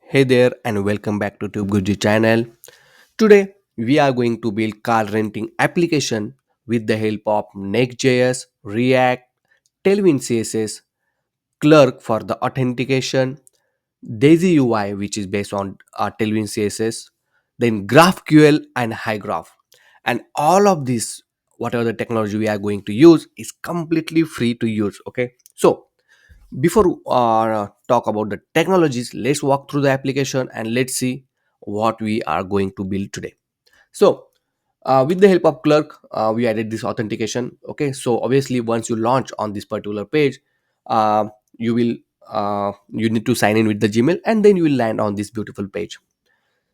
Hey there and welcome back to TubeGuruji channel. Today we are going to build car renting application with the help of Next.js, React, Tailwind CSS, Clerk for the authentication, Daisy UI which is based on Tailwind CSS, then GraphQL and HyGraph. And all of this, whatever the technology we are going to use, is completely free to use. Okay, so before talk about the technologies, let's walk through the application and let's see what we are going to build today. So with the help of Clerk, we added this authentication. Okay, so obviously once you launch on this particular page, uh, you will you need to sign in with the Gmail, and then you will land on this beautiful page.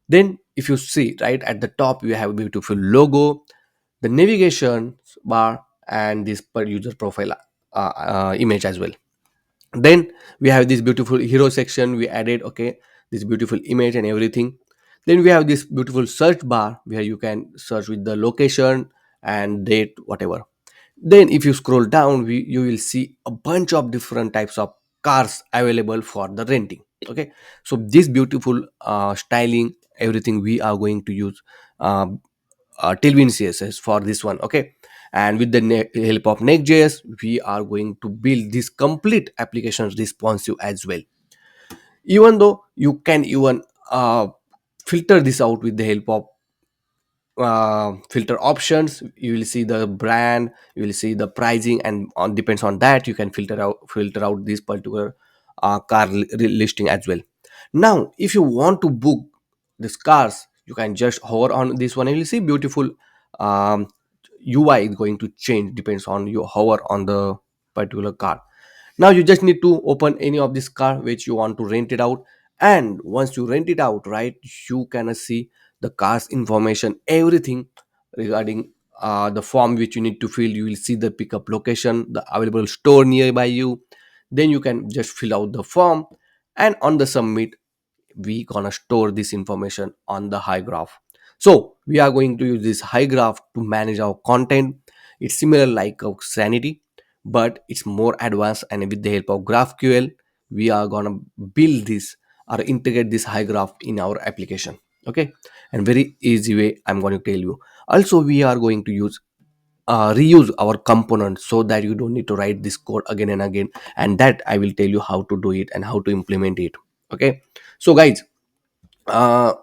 Then if you see right at the top, you have a beautiful logo, the navigation bar, and this per user profile image as well. Then we have this beautiful hero section we added. Okay, this beautiful image and everything. Then we have this beautiful search bar where you can search with the location and date, whatever. Then if you scroll down, you will see a bunch of different types of cars available for the renting. Okay, so this beautiful styling, everything we are going to use Tailwind CSS for this one. Okay, and with the help of Next.js, we are going to build this complete application responsive as well. Even though you can even filter this out with the help of filter options. You will see the brand, you will see the pricing, and on depends on that you can filter out this particular car listing as well. Now if you want to book these cars, you can just hover on this one and you'll see beautiful um, UI is going to change, depends on you hover on the particular car. Now you just need to open any of this car which you want to rent it out, and once you rent it out, right, you can see the car's information, everything regarding the form which you need to fill. You will see the pickup location, the available store nearby you. Then you can just fill out the form, and on the submit, we gonna store this information on the HyGraph. So we are going to use this HyGraph to manage our content. It's similar like a Sanity, but it's more advanced, and with the help of GraphQL, we are gonna build this or integrate this HyGraph in our application. Okay, and very easy way I'm going to tell you. Also we are going to use reuse our components so that you don't need to write this code again and again, and that I will tell you how to do it and how to implement it. Okay, so guys,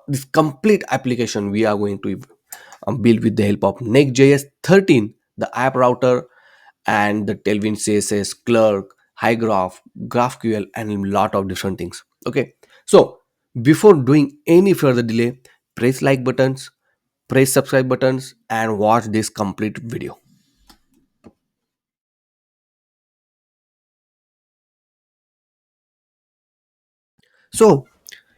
this complete application we are going to build with the help of Next.js 13, the app router, and the Tailwind CSS, Clerk, HyGraph, GraphQL, and a lot of different things. Okay, so before doing any further delay, press like buttons, press subscribe buttons, and watch this complete video. So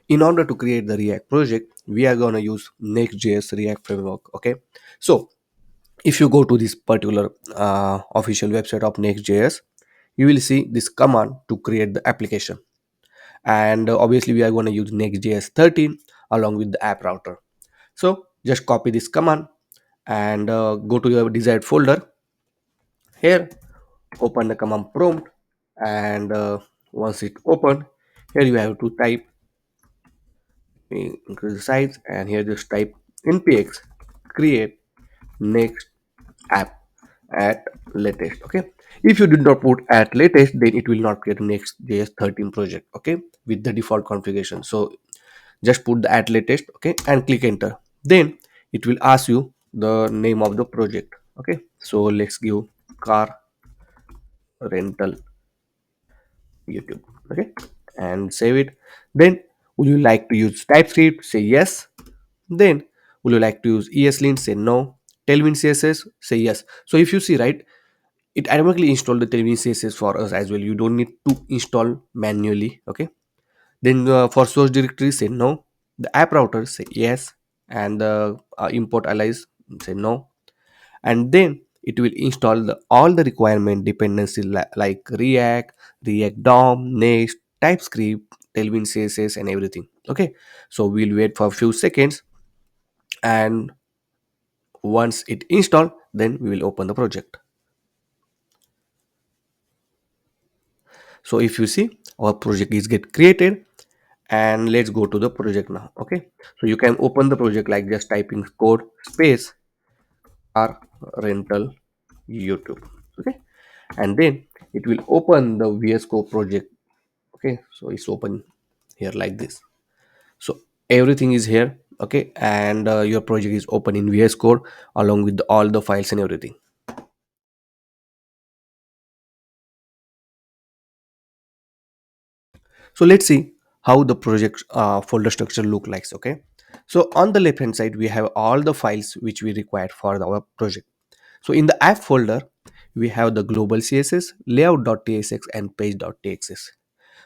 in order to create the React project, we are going to use Next.js React framework. Okay, so if you go to this particular official website of Next.js, you will see this command to create the application. And obviously we are going to use Next.js 13 along with the app router. So just copy this command and go to your desired folder. Here, open the command prompt, and once it open, here you have to type, increase the size, and here just type npx create next app at latest. Okay, if you did not put at latest, then it will not create Next.js 13 project. Okay, with the default configuration. So just put the at latest. Okay, and click enter. Then it will ask you the name of the project. Okay, so let's give car rental YouTube. Okay, and save it. Then would you like to use TypeScript? Say yes. Then would you like to use ESLint? Say no. Tailwind CSS? Say yes. So if you see, right, it automatically install the Tailwind CSS for us as well. You don't need to install manually. Okay, then for source directory, say no. The app router, say yes. And the import allies, say no. And then it will install all the requirement dependencies like React DOM, Next, TypeScript, Tailwind CSS, and everything. Okay, so we'll wait for a few seconds, and once it install, then we will open the project. So if you see, our project is get created, and let's go to the project now. Okay, so you can open the project like just typing code space car rental YouTube. Okay, and then it will open the VS Code project. Okay, so it's open here like this. So everything is here. Okay, and your project is open in VS Code along with all the files and everything. So let's see how the project folder structure look like. Okay, so on the left hand side we have all the files which we required for our project. So in the app folder we have the global css, layout.tsx and page.tsx.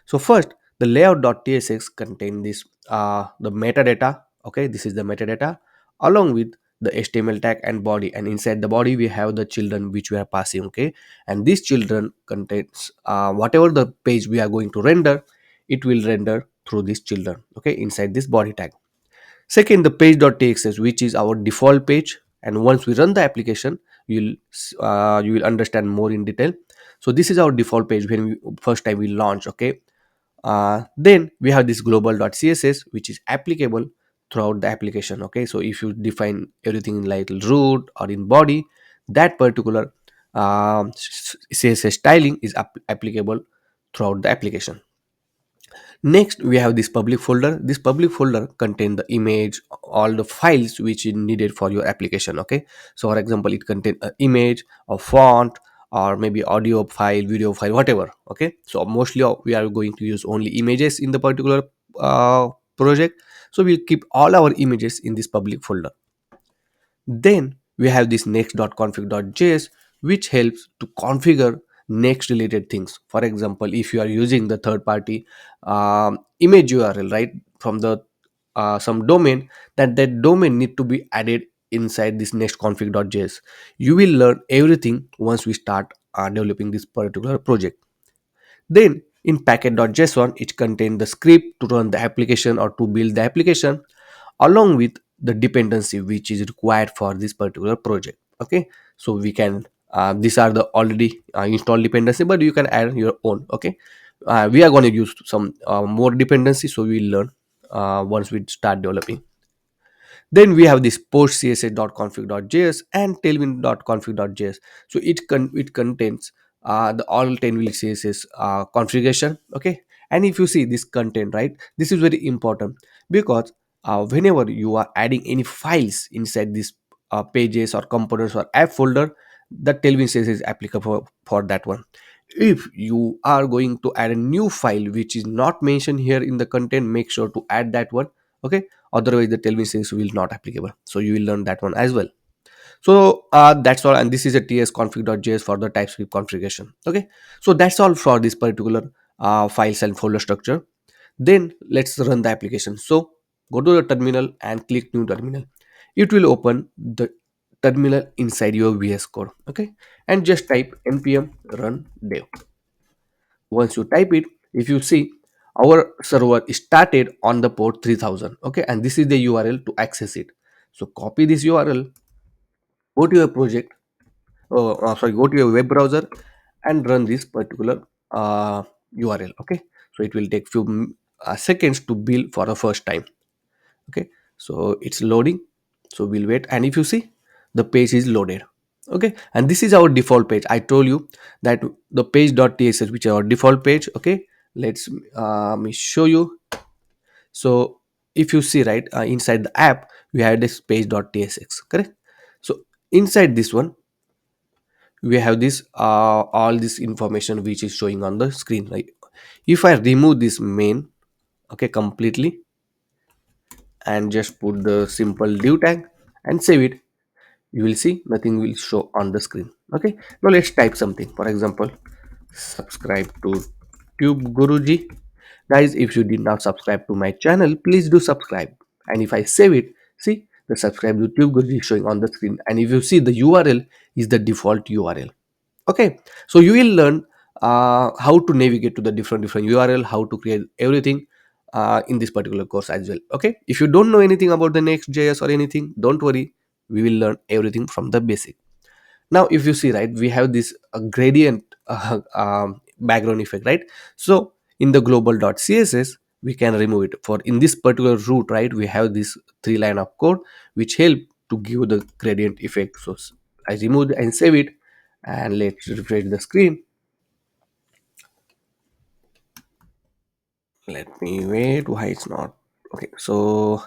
So first, the layout.tsx contain this the metadata. Okay, this is the metadata along with the HTML tag and body, and inside the body we have the children which we are passing. Okay, and these children contains whatever the page we are going to render, it will render through these children. Okay, inside this body tag. Second, the page.txt, which is our default page, and once we run the application, you will understand more in detail. So this is our default page when we first time we launch. Okay, then we have this global.css which is applicable throughout the application. Okay, so if you define everything in like root or in body, that particular css styling is applicable throughout the application. Next, we have this public folder. This public folder contain the image, all the files which is needed for your application. Okay, so for example, it contain an image, a font, or maybe audio file, video file, whatever. Okay, so mostly we are going to use only images in the particular project. So we'll keep all our images in this public folder. Then we have this next.config.js, which helps to configure next related things. For example, if you are using the third party image URL, right, from the some domain, that domain need to be added inside this next.config.js. You will learn everything once we start developing this particular project. Then in packet.json, it contains the script to run the application or to build the application along with the dependency which is required for this particular project. Okay, so we can these are the already installed dependency, but you can add your own. Okay, we are going to use some more dependency, so we'll learn once we start developing. Then we have this post css.config.js and tailwind.config.js. So it contains the all 10 will css configuration. Okay, and if you see this content, right, this is very important because whenever you are adding any files inside this pages or components or app folder, the tailwind css is applicable for that one. If you are going to add a new file which is not mentioned here in the content, make sure to add that one. Okay, otherwise the tailwind css will not applicable, so you will learn that one as well. So that's all, and this is a tsconfig.js for the typescript configuration. Okay, so that's all for this particular files and folder structure. Then let's run the application. So go to the terminal and click new terminal. It will open the terminal inside your VS Code. Okay, and just type npm run dev. Once you type it, if you see, our server started on the port 3000. Okay, and this is the URL to access it. So copy this URL, go to your project, sorry, go to your web browser and run this particular URL. Okay, so it will take few seconds to build for the first time. Okay, so it's loading, so we'll wait, and if you see, the page is loaded. Okay, and this is our default page. I told you that the page.tsx, which is our default page. Okay, let's me show you. So if you see, right, inside the app we have this page.tsx, correct? So inside this one we have this all this information which is showing on the screen. Right, if I remove this main, okay, completely, and just put the simple div tag and save it, you will see nothing will show on the screen. Okay, now let's type something. For example, subscribe to TubeGuruji. Guys, if you did not subscribe to my channel, please do subscribe. And if I save it, see the subscribe to TubeGuruji showing on the screen, and if you see, the URL is the default URL. Okay, so you will learn how to navigate to the different URL, how to create everything in this particular course as well. Okay, if you don't know anything about the Next.js or anything, don't worry, we will learn everything from the basic. Now if you see, right, we have this gradient background effect, right? So in the global.css we can remove it. For in this particular route, right, we have this 3 line of code which help to give the gradient effect. So I remove it and save it, and let's refresh the screen. Let me wait, why it's not okay. So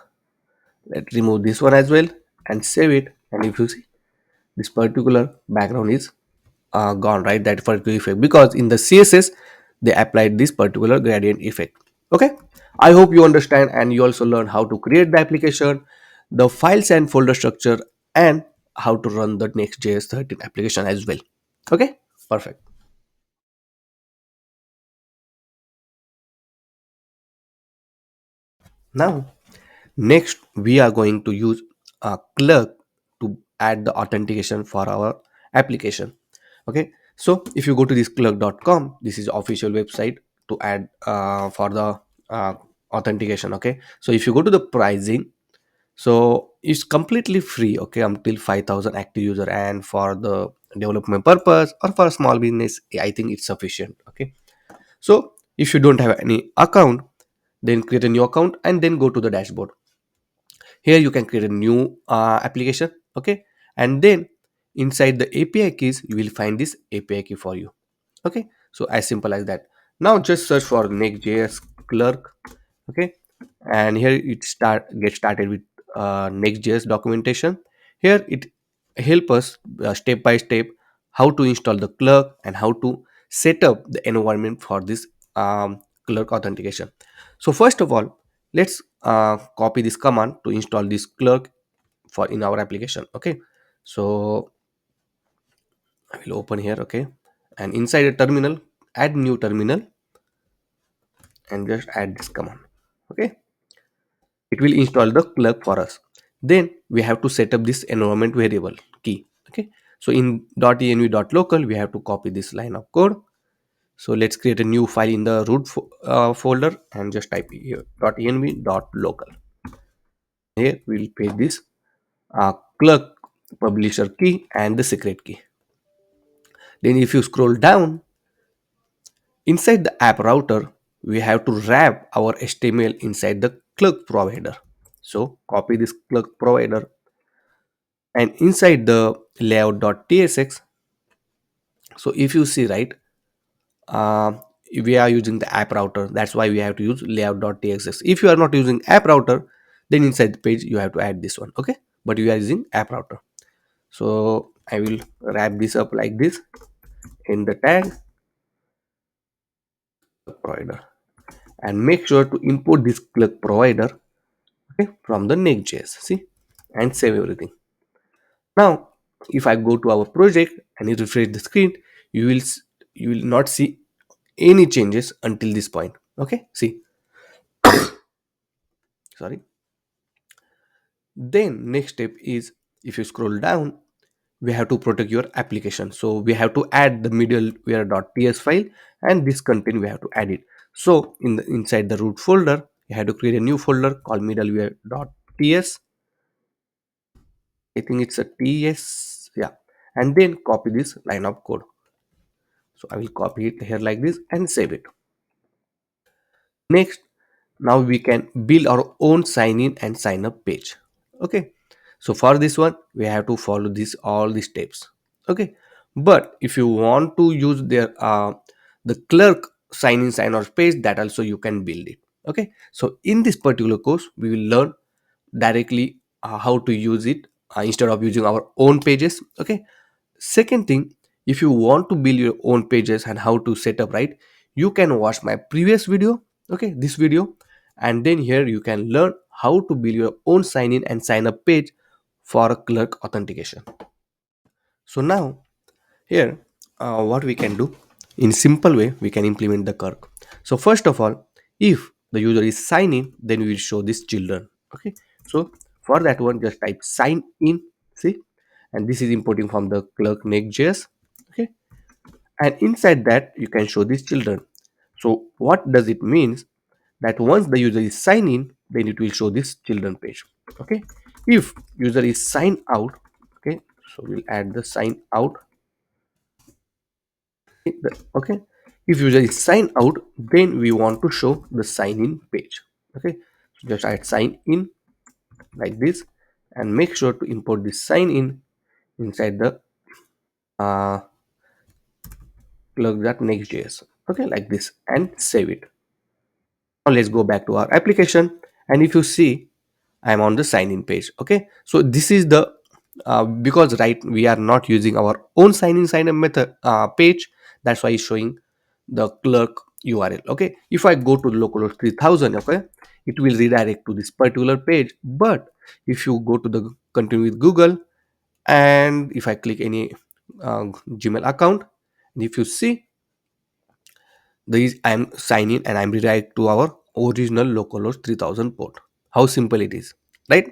let's remove this one as well and save it, and if you see, this particular background is gone, right, that particular effect, because in the css they applied this particular gradient effect. Okay, I hope you understand and you also learn how to create the application, the files and folder structure, and how to run the Next.js 13 application as well. Okay, perfect. Now next we are going to use a Clerk to add the authentication for our application. Okay, so if you go to this clerk.com, this is official website to add for the uh, authentication. Okay, so if you go to the pricing, so it's completely free, okay, until 5,000 active user, and for the development purpose or for a small business, I think it's sufficient. Okay, so if you don't have any account, then create a new account and then go to the dashboard. Here you can create a new application. Okay, and then inside the API keys you will find this API key for you. Okay, so as simple as that. Now just search for Next.js Clerk. Okay, and here it get started with Next.js documentation. Here it help us step by step how to install the Clerk and how to set up the environment for this Clerk authentication. So first of all, let's copy this command to install this Clerk for in our application. Okay, so I will open here. Okay, and inside a terminal, add new terminal and just add this command. Okay, it will install the Clerk for us. Then we have to set up this environment variable key. Okay, so in .env.local we have to copy this line of code. So let's create a new file in the root folder and just type here .env.local. Here we'll paste this Clerk publisher key and the secret key. Then if you scroll down inside the app router, we have to wrap our HTML inside the Clerk provider. So copy this Clerk provider, and inside the layout.tsx. So if you see, right, uh, we are using the app router, that's why we have to use layout.tsx. If you are not using app router, then inside the page you have to add this one. Okay, but we are using app router. So I will wrap this up like this in the tag provider, and make sure to import this Clerk provider, okay, from the Next.js. See, and save everything. Now if I go to our project and you refresh the screen, you will you will not see any changes until this point. Okay, see, sorry. Then next step is, if you scroll down, we have to protect your application. So we have to add the middleware.ts file, and this content we have to add it. So in the inside the root folder, you have to create a new folder called middleware.ts. I think it's a ts, yeah, and then copy this line of code. So I will copy it here like this and save it. Next, now we can build our own sign in and sign up page. Okay, so for this one we have to follow this all these steps. Okay, but if you want to use their the Clerk sign in sign out page, that also you can build it. Okay, so in this particular course we will learn directly how to use it instead of using our own pages. Okay, second thing, if you want to build your own pages and how to set up, right, you can watch my previous video. Okay, this video, and then here you can learn how to build your own sign in and sign up page for a Clerk authentication. So now here, what we can do in simple way, we can implement the Clerk. So first of all, if the user is sign in, then we will show this children. Okay, so for that one, just type sign in. See, and this is importing from the Clerk Next.js. Okay, and inside that you can show these children. So what does it means? That once the user is sign in, then it will show this children page. Okay, if user is sign out, okay, so we'll add the sign out. Okay, If user is sign out, then we want to show the sign in page. Okay, so just add sign in like this, and make sure to import this sign in inside the uh, Clerk.Next.js. Okay, like this, and save it. Now let's go back to our application, and if you see, I'm on the sign in page. Okay, so this is the because right we are not using our own sign in method page, that's why it's showing the clerk URL. Okay, if I go to localhost 3000, okay, it will redirect to this particular page. But if you go to the continue with Google, and if I click any Gmail account, and if you see, these I'm signing and I'm redirect to our original localhost 3000 port. How simple it is, right?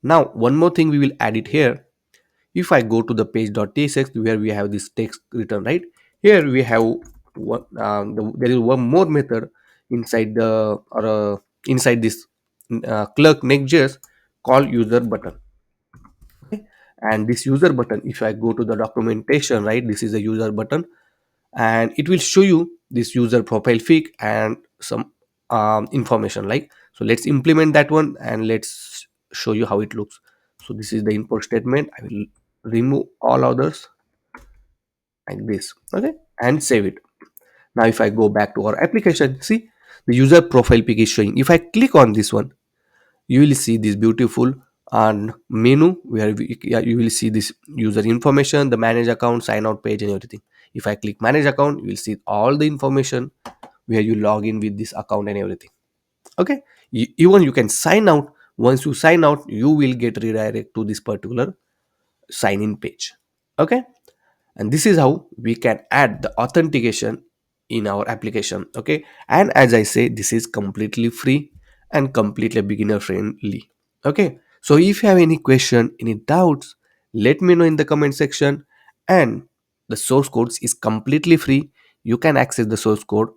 Now one more thing we will add it here. If I go to the page.tsx where we have this text written, right, here we have one, there is one more method inside the or inside this clerk Next.js called user button. Okay, and this user button, if I go to the documentation, right, this is the user button, and it will show you this user profile pic and some information like. So let's implement that one and let's show you how it looks. So this is the import statement. I will remove all others like this. Okay, and save it. Now if I go back to our application, see, the user profile pic is showing. If I click on this one, you will see this beautiful menu where yeah, you will see this user information, the manage account, sign out page, and everything. If I click manage account, you will see all the information where you log in with this account and everything. Okay, even you can sign out. Once you sign out, you will get redirect to this particular sign in page. Okay, and this is how we can add the authentication in our application. Okay, and as I say, this is completely free and completely beginner friendly. Okay, so if you have any question, any doubts, let me know in the comment section. And the source code is completely free. You can access the source code.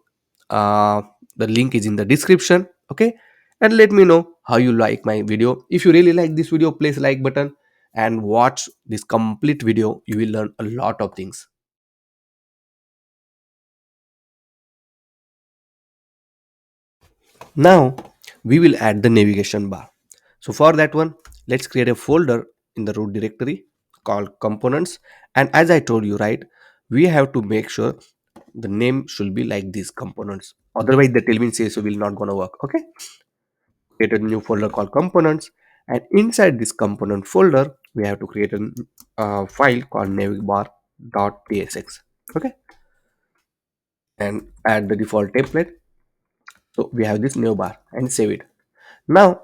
uh, the link is in the description. Okay, and let me know how you like my video. If you really like this video, please like button and watch this complete video. You will learn a lot of things. Now we will add the navigation bar. So for that one, let's create a folder in the root directory called components. And as I told you, right, we have to make sure the name should be like these components. Otherwise, the Tailwind CSS will not gonna work. Okay, create a new folder called components, and inside this component folder, we have to create a file called navbar.tsx. Okay, and add the default template. So we have this navbar and save it. Now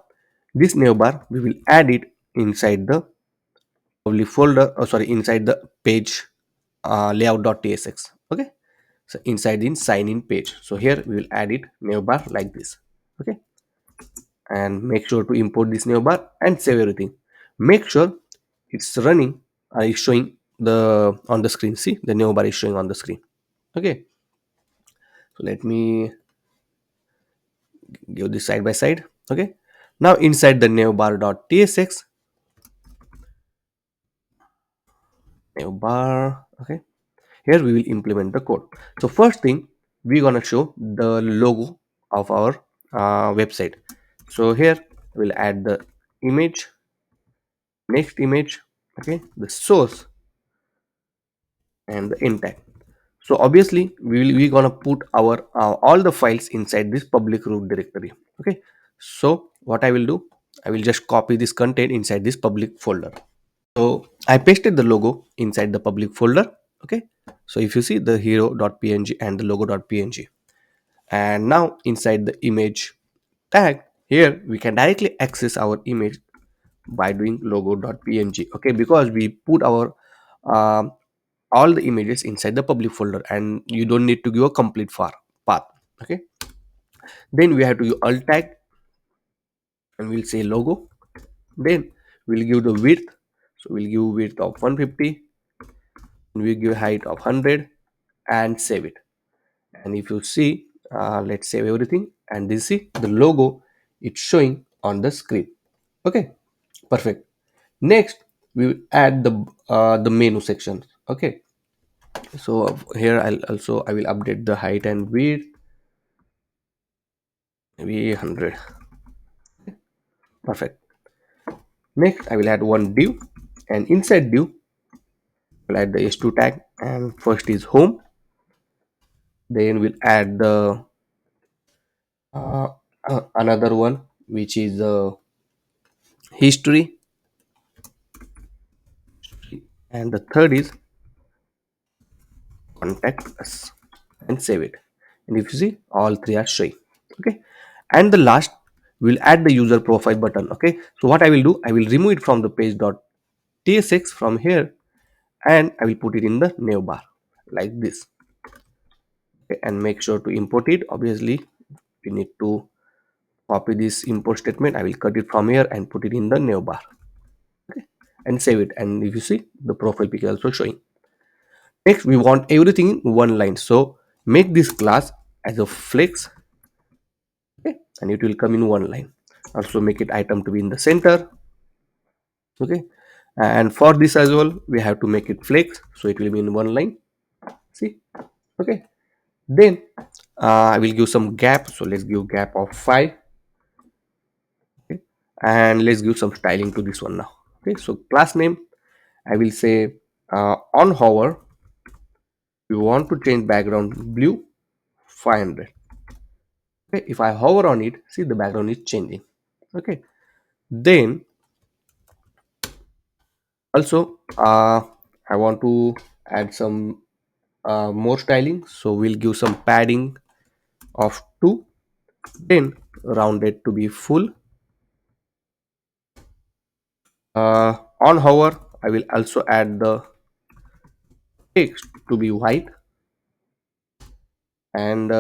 this navbar we will add it inside the public folder, sorry, inside the page layout.tsx. Okay, so inside in sign in page. So here we will add it navbar like this. Okay, and make sure to import this navbar and save everything. Make sure it's running, is showing the on the screen. See, the navbar is showing on the screen. Okay, so let me give this side by side. Okay, now inside the navbar.tsx, navbar. Okay, here we will implement the code. So first thing, we're gonna show the logo of our website. So here we'll add the image, next image, okay, the source, and the end tag. So obviously we're gonna put our all the files inside this public root directory. Okay, so what I will do, I will just copy this content inside this public folder. So I pasted the logo inside the public folder. Okay, so if you see the hero.png and the logo.png, and now inside the image tag, here we can directly access our image by doing logo.png. Okay, because we put our um, all the images inside the public folder, and you don't need to give a complete far path. Okay, then we have to use alt tag, and we'll say logo. Then we'll give the width. So we'll give width of 150, and we'll give height of 100, and save it. And if you see, let's save everything, and this is the logo, it's showing on the screen. Okay, perfect. Next we will add the menu section. Okay, So here I will update the height and width, maybe 100. Perfect. Next I will add one div, and inside div we'll add the h2 tag, and first is home. Then we'll add the uh, another one, which is history, and the third is contact us, and save it. And if you see, all three are showing. Okay, and the last, we'll add the user profile button. Okay, so what I will do, I will remove it from the page.tsx from here, and I will put it in the navbar like this. Okay, and make sure to import it. Obviously we need to copy this import statement. I will cut it from here and put it in the navbar. Okay, and save it. And if you see, the profile pic is also showing. Next, we want everything in one line, so make this class as a flex. Okay, and it will come in one line. Also make it item to be in the center. Okay, and for this as well, we have to make it flex, so it will be in one line. See. Okay, then I will give some gap, so let's give gap of 5. Okay, and let's give some styling to this one now. Okay, so class name, I will say on hover we want to change background blue 500. Okay, if I hover on it, see, the background is changing. Okay, then also I want to add some more styling, so we'll give some padding of 2, then round it to be full. On hover I will also add the text to be white, and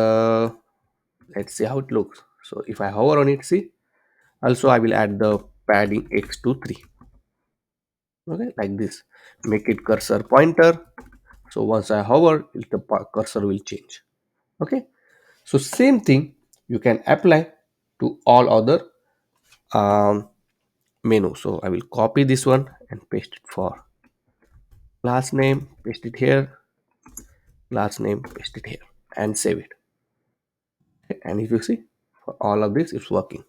let's see how it looks. So if I hover on it, see, also I will add the padding x to 3. Okay, like this. Make it cursor pointer, so once I hover the cursor will change. Okay, so same thing you can apply to all other um, menu. So I will copy this one and paste it for class name, paste it here, class name, paste it here, and save it. Okay, and if you see, for all of this it's working.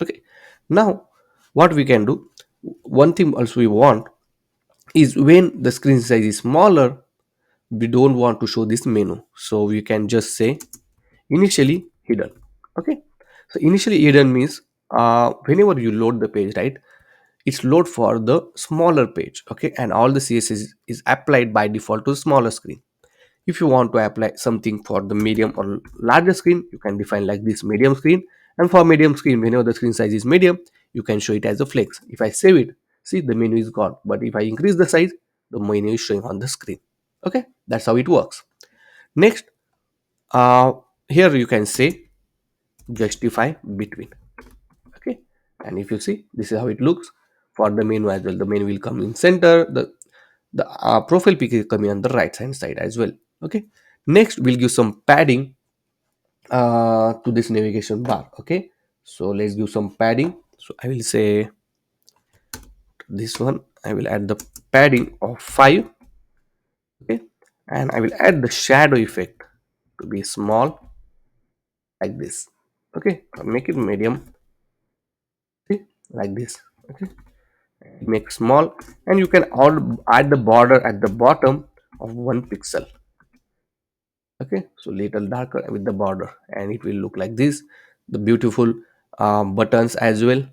Okay, now what we can do, one thing also we want is when the screen size is smaller, we don't want to show this menu, so we can just say initially hidden. Okay, so initially hidden means whenever you load the page, right, it's load for the smaller page. Okay, and all the css is applied by default to smaller screen. If you want to apply something for the medium or larger screen, you can define like this, medium screen. And for medium screen, whenever the screen size is medium, you can show it as a flex. If I save it, see, the menu is gone, but if I increase the size, the menu is showing on the screen. Okay, that's how it works. Next, uh, here you can say justify between. Okay, and if you see, this is how it looks for the menu as well. The menu will come in center, the profile pic is coming on the right hand side as well. Okay, next we'll give some padding to this navigation bar. Okay, so let's give some padding. So I will say this one, I will add the padding of 5. Okay, and I will add the shadow effect to be small like this. Okay, I'll make it medium. See, like this. Okay, make small, and you can add the border at the bottom of 1 pixel. Okay, so little darker with the border, and it will look like this, the beautiful buttons as well.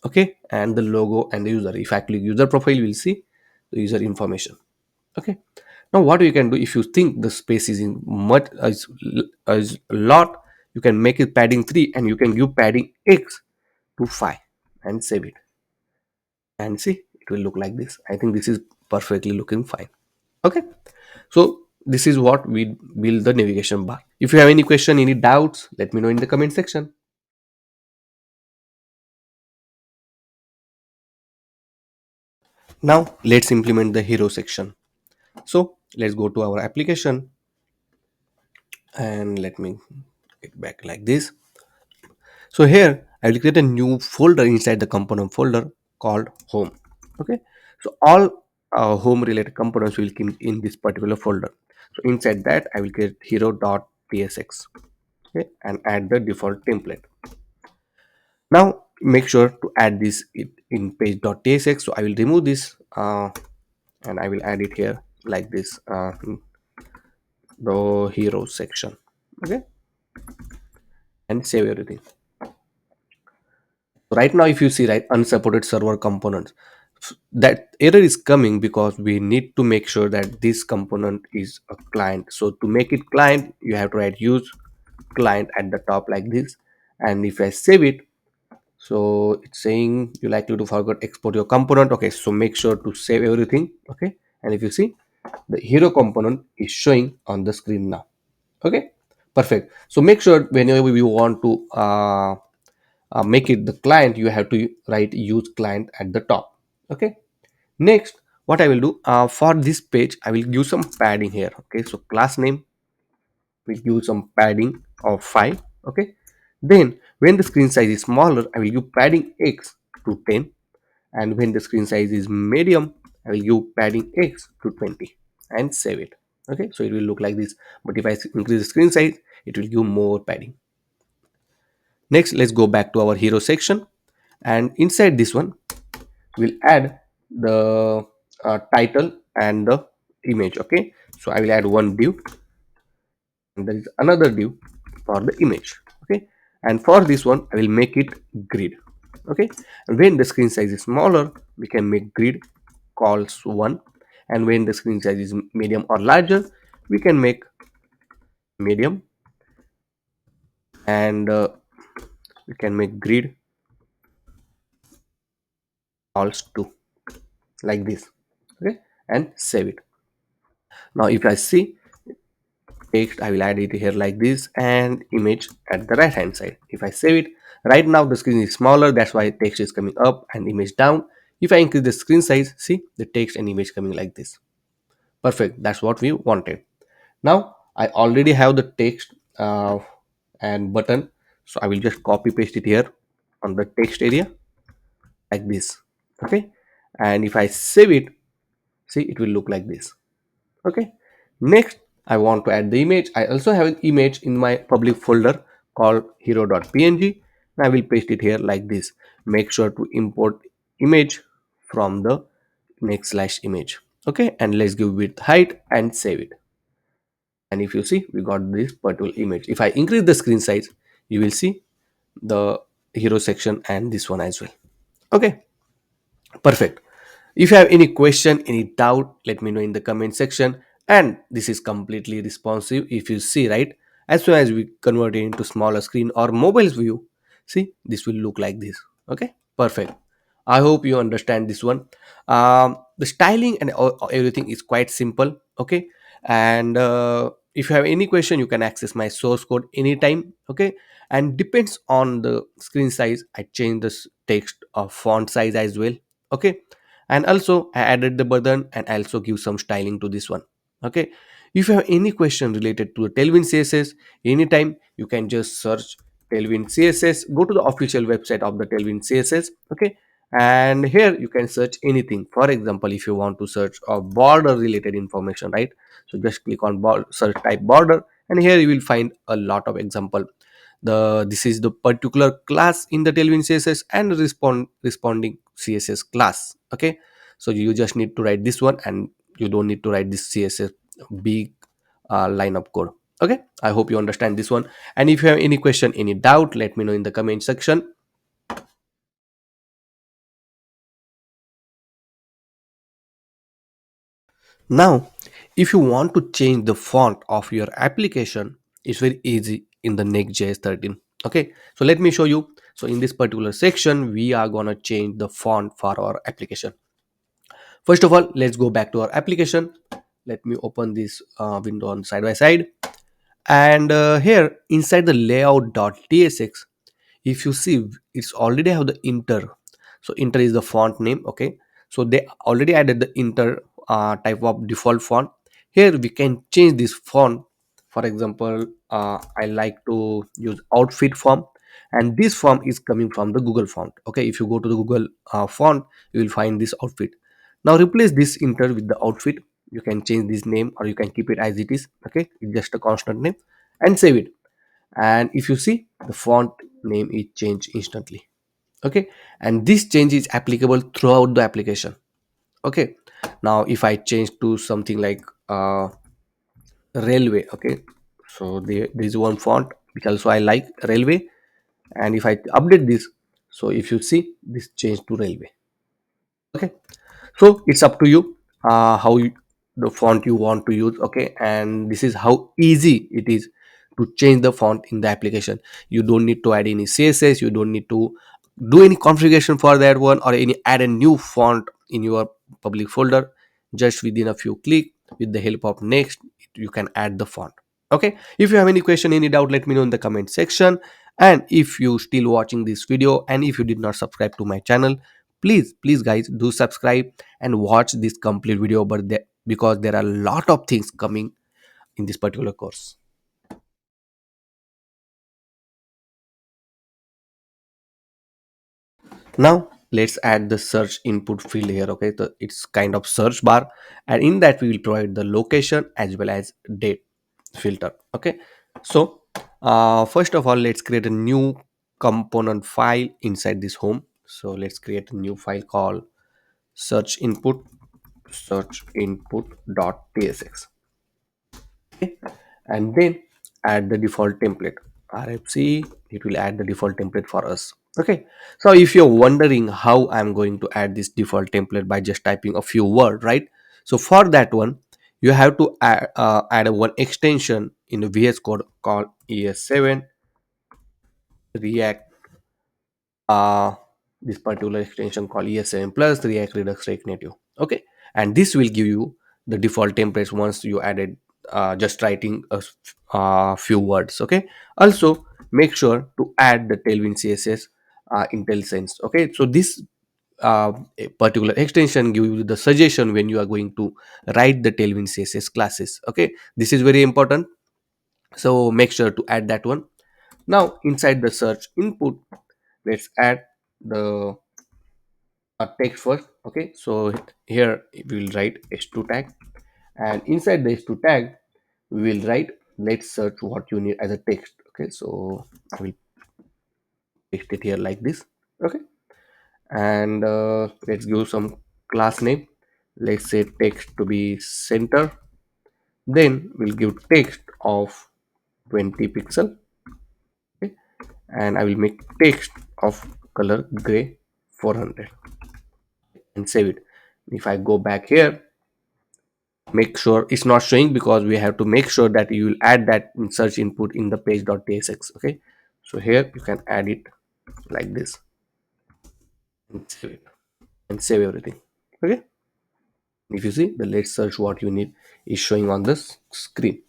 Okay, and the logo and the user, if I click user profile, you will see the user information. Okay, now what you can do, if you think the space is in much is a lot, you can make it padding 3, and you can give padding x to 5 and save it, and see, it will look like this. I think this is perfectly looking fine. Okay, so this is what we build the navigation bar. If you have any question, any doubts, let me know in the comment section. Now let's implement the hero section. So let's go to our application, and let me get back like this. So here I will create a new folder inside the component folder called home. Okay, so all home related components will come in this particular folder. So inside that I will get hero.tsx, okay, and add the default template. Now make sure to add this in page.tsx. So I will remove this and I will add it here like this, the hero section, okay, and save everything. Right now if you see, right, unsupported server components, that error is coming because we need to make sure that this component is a client. So to make it client, you have to write use client at the top like this. And if I save it, so it's saying you likely to forget export your component. Okay, so make sure to save everything, okay. And if you see, the hero component is showing on the screen now, okay, perfect. So make sure whenever you want to make it the client, you have to write use client at the top, okay. Next, what I will do, for this page I will give some padding here, okay. So class name will give some padding of 5, okay. Then when the screen size is smaller, I will give padding x to 10, and when the screen size is medium, I will give padding x to 20 and save it, okay. So it will look like this, but if I increase the screen size, it will give more padding. Next, let's go back to our hero section, and inside this one we'll add the title and the image, okay. So I will add one div, and there is another div for the image, okay. And for this one I will make it grid, okay. And when the screen size is smaller, we can make grid calls 1, and when the screen size is medium or larger, we can make medium, and we can make grid calls 2 like this, okay, and save it. Now if I see text, I will add it here like this, and image at the right hand side. If I save it, right now the screen is smaller, that's why text is coming up and image down. If I increase the screen size, see the text and image coming like this. Perfect, that's what we wanted. Now I already have the text and button, so I will just copy paste it here on the text area like this, okay. And if I save it, see it will look like this, okay. Next, I want to add the image. I also have an image in my public folder called hero.png, and I will paste it here like this. Make sure to import image from the next slash image, okay. And let's give it height and save it. And if you see, we got this particular image. If I increase the screen size, you will see the hero section and this one as well, okay. Perfect. If you have any question, any doubt, let me know in the comment section. And this is completely responsive. If you see, right, as soon as we convert it into smaller screen or mobile view, see, this will look like this. Okay, perfect. I hope you understand this one. The styling and everything is quite simple. Okay, and if you have any question, you can access my source code anytime. Okay, and depends on the screen size, I change this text or font size as well, okay. And also I added the button and I also give some styling to this one, okay. If you have any question related to the Tailwind CSS, anytime you can just search Tailwind CSS, go to the official website of the Tailwind CSS, okay. And here you can search anything. For example, if you want to search a border related information, right, so just click on search type border, and here you will find a lot of example. This is the particular class in the Tailwind CSS and responding CSS class, okay. So you just need to write this one, and you don't need to write this CSS big line of code, okay. I hope you understand this one, and if you have any question, any doubt, let me know in the comment section. Now if you want to change the font of your application, it's very easy in the Next.js 13, okay. So let me show you. So in this particular section, we are gonna change the font for our application. First of all, let's go back to our application. Let me open this window on side by side, and here inside the layout.tsx, if you see, it's already have the inter. So inter is the font name, okay. So they already added the inter type of default font. Here we can change this font. For example, I like to use outfit font, and this font is coming from the Google font, okay. If you go to the Google font, you will find this outfit. Now replace this inter with the outfit, you can change this name or you can keep it as it is. Okay, it's just a constant name, and save it. And if you see, the font name is changed instantly. Okay, and this change is applicable throughout the application. Okay, now if I change to something like railway. Okay, so there is one font which also I like, railway. And if I update this, so if you see, this change to railway. Okay, so it's up to you how the font you want to use. Okay, and this is how easy it is to change the font in the application. You don't need to add any css, you don't need to do any configuration for that one, or any add a new font in your public folder. Just within a few clicks, with the help of Next, you can add the font. Okay, if you have any question, any doubt, let me know in the comment section. And if you still watching this video and if you did not subscribe to my channel, please guys, do subscribe and watch this complete video, because there are a lot of things coming in this particular course. Now let's add the search input field here. Okay, so it's kind of search bar, and in that we will provide the location as well as date filter. Okay, so first of all, let's create a new component file inside this home. So let's create a new file called search input search input.tsx. Okay, and then add the default template rfc. It will add the default template for us. Okay, so if you're wondering how I'm going to add this default template by just typing a few words, right? So for that one, you have to add one extension in the VS Code called ES7 React, uh, this particular extension called ES7 plus React Redux React Native. Okay, and this will give you the default templates once you added just writing few words. Okay, also make sure to add the Tailwind CSS IntelliSense. Okay, so this a particular extension give you the suggestion when you are going to write the Tailwind CSS classes. Okay, this is very important, so make sure to add that one. Now inside the search input, let's add the text first. Okay, so here we will write h2 tag, and inside the h2 tag we will write let's search what you need as a text. Okay, so I will paste it here like this. Okay, and let's give some class name. Let's say text to be center, then we'll give text of 20 pixel. Okay, and I will make text of color gray 400 and save it. If I go back here, make sure it's not showing because we have to make sure that you will add that in search input in the page.tsx. Okay, so here you can add it like this and save it and save everything. Okay, if you see, the let's search what you need is showing on this screen.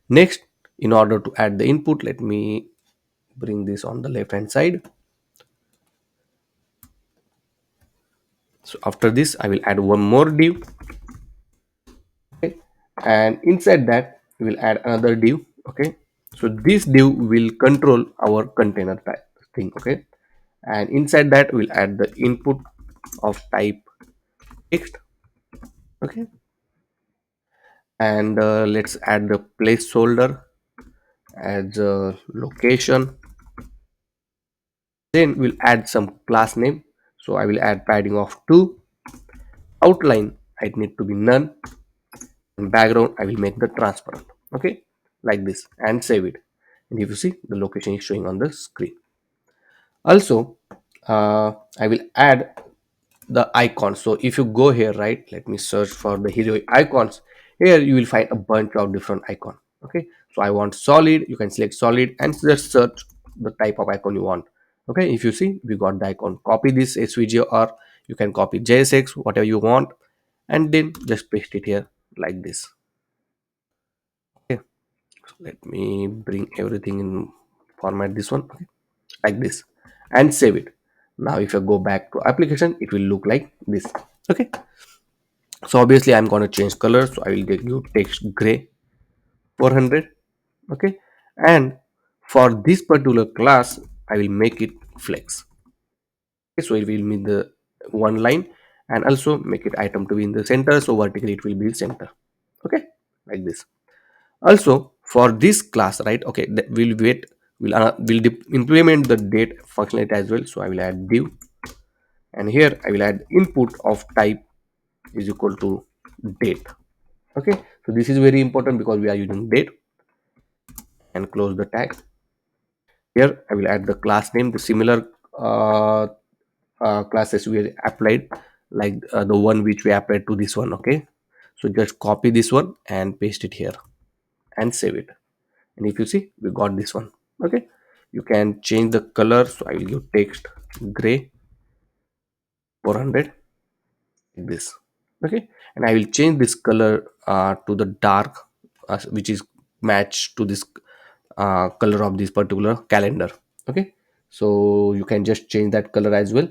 Next, in order to add the input, let me bring this on the left hand side. So after this I will add one more div. Okay, and inside that we will add another div. Okay, so this div will control our container type thing. Okay, and inside that we'll add the input of type text. Okay, and let's add the placeholder as a location. Then we'll add some class name, so I will add padding of 2. Outline I need to be none, and background I will make the transparent. Okay, like this, and save it. And if you see, the location is showing on the screen. Also I will add the icons. So if you go here, right, let me search for the hero icons. Here you will find a bunch of different icon. Okay, so I want solid, you can select solid and just search the type of icon you want. Okay, if you see, we got the icon. Copy this svg, or you can copy jsx, whatever you want, and then just paste it here like this. Okay, so let me bring everything in format this one. Okay, like this, and save it. Now if I go back to application, it will look like this. Okay, so obviously I'm going to change color, so I will give you text gray 400. Okay, and for this particular class I will make it flex. Okay, so it will mean the one line, and also make it item to be in the center, so vertically it will be center. Okay, like this. Also for this class, right, okay, we'll wait, we'll implement the date functionality as well. So I will add div, and here I will add input of type is equal to date. Okay, so this is very important because we are using date, and close the tag. Here I will add the class name, the similar uh, classes we applied, like the one which we applied to this one. Okay, so just copy this one and paste it here and save it. And if you see, we got this one. Okay, you can change the color, so I will give text gray 400 like this. Okay, and I will change this color to the dark, which is matched to this color of this particular calendar. Okay, so you can just change that color as well.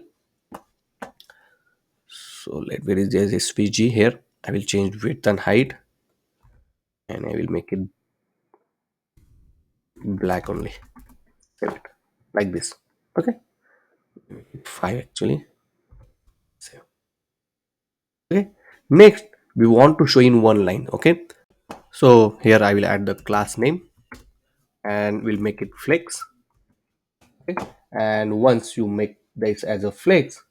So let where is there svg here, I will change width and height, and I will make it black only. Save it like this. Okay, 5 actually. Save. Okay, next we want to show in one line. Okay, so here I will add the class name and we'll make it flex. Okay, and once you make this as a flex,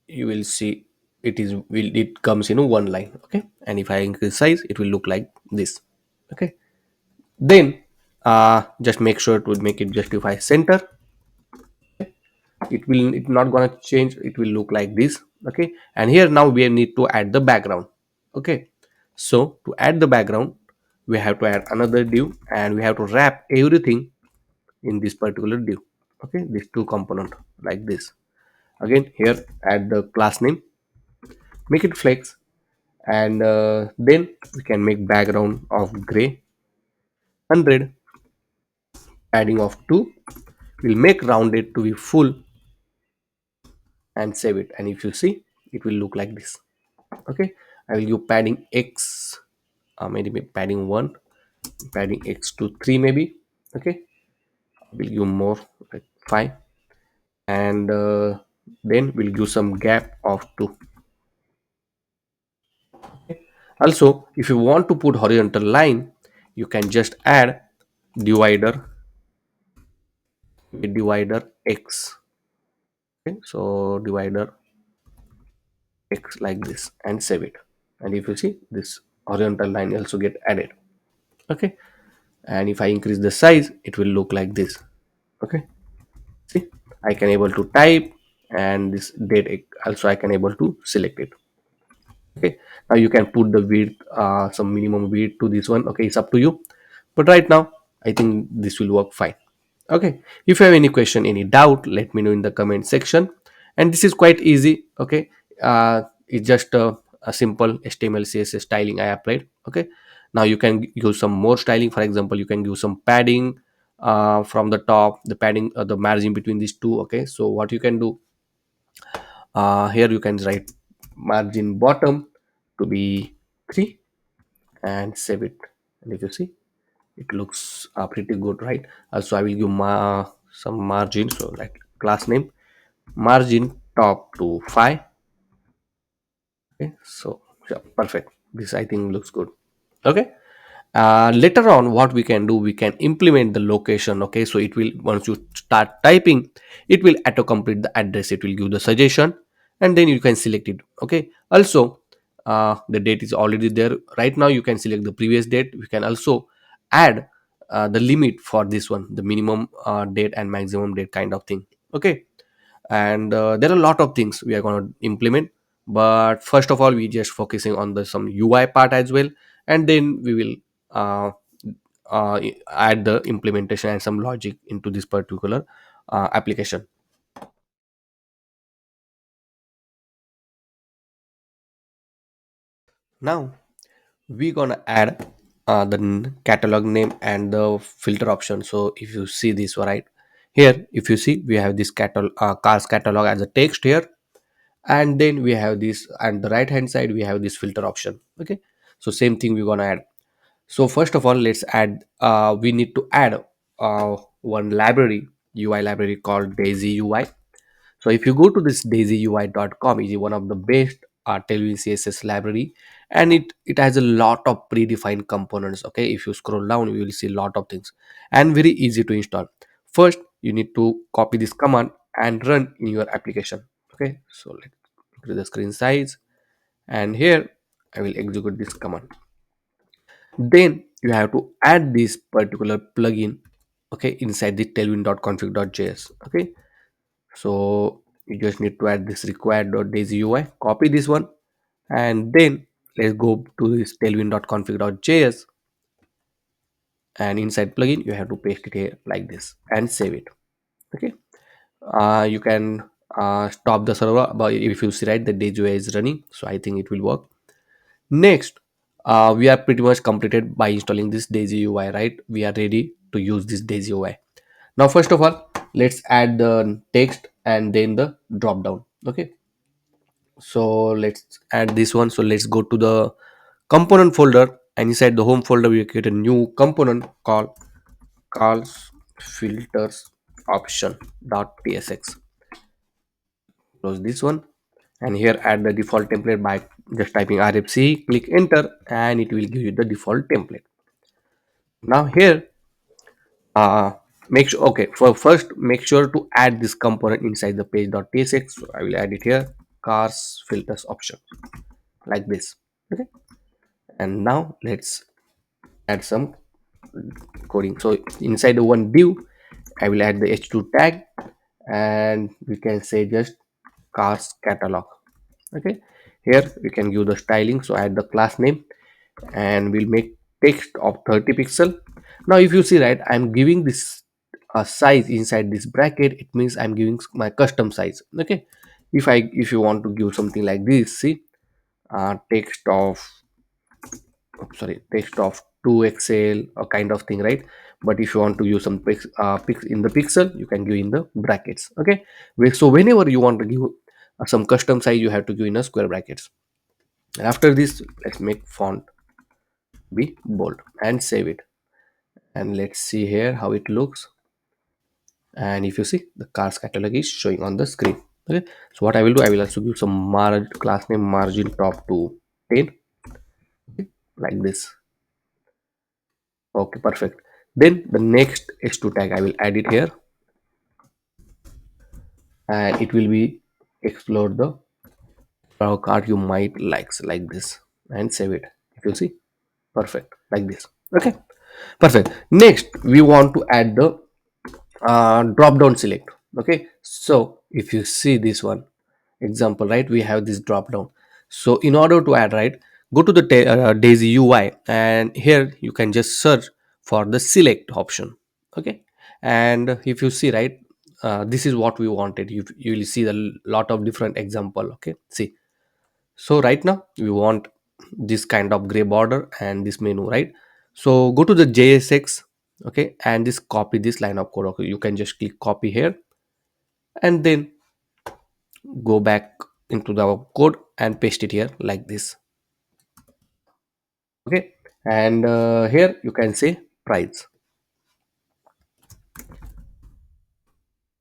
you will see it comes in one line. Okay, and if I increase size, it will look like this. Okay, then just make sure to make it justify center. It's not gonna change, it will look like this. Okay, and here now we need to add the background. Okay, so to add the background, we have to add another div, and we have to wrap everything in this particular div. Okay, these two component like this. Again here add the class name, make it flex, and then we can make background of gray 100, adding of 2, we'll make rounded to be full and save it. And if you see, it will look like this. Okay, I will give padding x, maybe padding 1, padding x to 3 maybe. Okay, we'll give more like 5, and then we'll give some gap of 2. Also if you want to put horizontal line, you can just add divider divider x. Okay, so divider x like this and save it. And if you see, this horizontal line also get added. Okay, and if I increase the size, it will look like this. Okay, see, I can able to type, and this date also I can able to select it. Okay, now you can put the width, some minimum width to this one. Okay, it's up to you, but right now I think this will work fine. Okay, if you have any question, any doubt, let me know in the comment section. And this is quite easy. Okay, it's just a simple html css styling I applied. Okay, now you can use some more styling. For example, you can use some padding from the top, the padding, the margin between these two. Okay, so what you can do, here you can write margin bottom to be 3 and save it. And if you see, it looks pretty good, right? Also I will give some margin, so like class name margin top to 5. Okay, so yeah, perfect, this I think looks good. Okay, later on what we can do, we can implement the location. Okay, so it will, once you start typing, it will auto complete the address, it will give the suggestion, and then you can select it. Okay, also the date is already there right now, you can select the previous date. We can also add the limit for this one, the minimum date and maximum date kind of thing. Okay, and there are a lot of things we are going to implement, but first of all we just focusing on the some UI part as well, and then we will uh, add the implementation and some logic into this particular application. Now we're gonna add the catalog name and the filter option. So if you see this right here, if you see, we have this cars catalog as a text here, and then we have this, and the right hand side we have this filter option. Okay, so same thing we're gonna add. So first of all, let's add, we need to add one library, UI library called daisy UI. So if you go to this daisyui.com, it is one of the best Tailwind CSS library, and it has a lot of predefined components. Okay, if you scroll down, you will see a lot of things, and very easy to install. First, you need to copy this command and run in your application. Okay, so let's increase the screen size, and here I will execute this command. Then you have to add this particular plugin, okay, inside the tailwind.config.js. Okay, so you just need to add this required.daisyui, copy this one, and then let's go to this tailwind.config.js, and inside plugin you have to paste it here like this and save it. Okay, you can stop the server, but if you see right the daisy is running, so I think it will work. Next, we are pretty much completed by installing this daisy ui, right? We are ready to use this daisy ui. Now first of all, let's add the text and then the drop down. Okay, so let's add this one. So let's go to the component folder, and inside the home folder we create a new component called calls filters option.tsx. Close this one, and here add the default template by just typing rfc, click enter, and it will give you the default template. Now here, uh make sure, okay, for first make sure to add this component inside the page.tsx. So I will add it here, cars filters option, like this. Okay, and now let's add some coding. So inside the one div, I will add the h2 tag, and we can say just cars catalog. Okay, here we can give the styling, so add the class name, and we'll make text of 30 pixel. Now if you see right, I'm giving this size inside this bracket, it means I'm giving my custom size. Okay, if you want to give something like this, see, text of, sorry, text of 2xl or kind of thing, right? But if you want to use some in the pixel, you can give in the brackets. Okay, so whenever you want to give some custom size, you have to give in a square brackets. And after this, let's make font be bold and save it, and let's see here how it looks. And if you see, the cars catalog is showing on the screen. Okay, so what I will do, I will also give some class name margin top to 10, like this. Okay, perfect. Then the next h2 tag I will add it here, and it will be explore the card you might likes, like this, and save it. If you see, perfect, like this. Okay, perfect. Next we want to add the drop down select. Okay, so if you see this one example, right, we have this drop down. So in order to add, right, go to the daisy ui, and here you can just search for the select option. Okay, and if you see right, this is what we wanted. You will see the lot of different example. Okay, see, so right now we want this kind of gray border and this menu, right? So go to the jsx, okay, and just copy this line of code. Okay, you can just click copy here, and then go back into the code and paste it here like this. Okay, and here you can say price.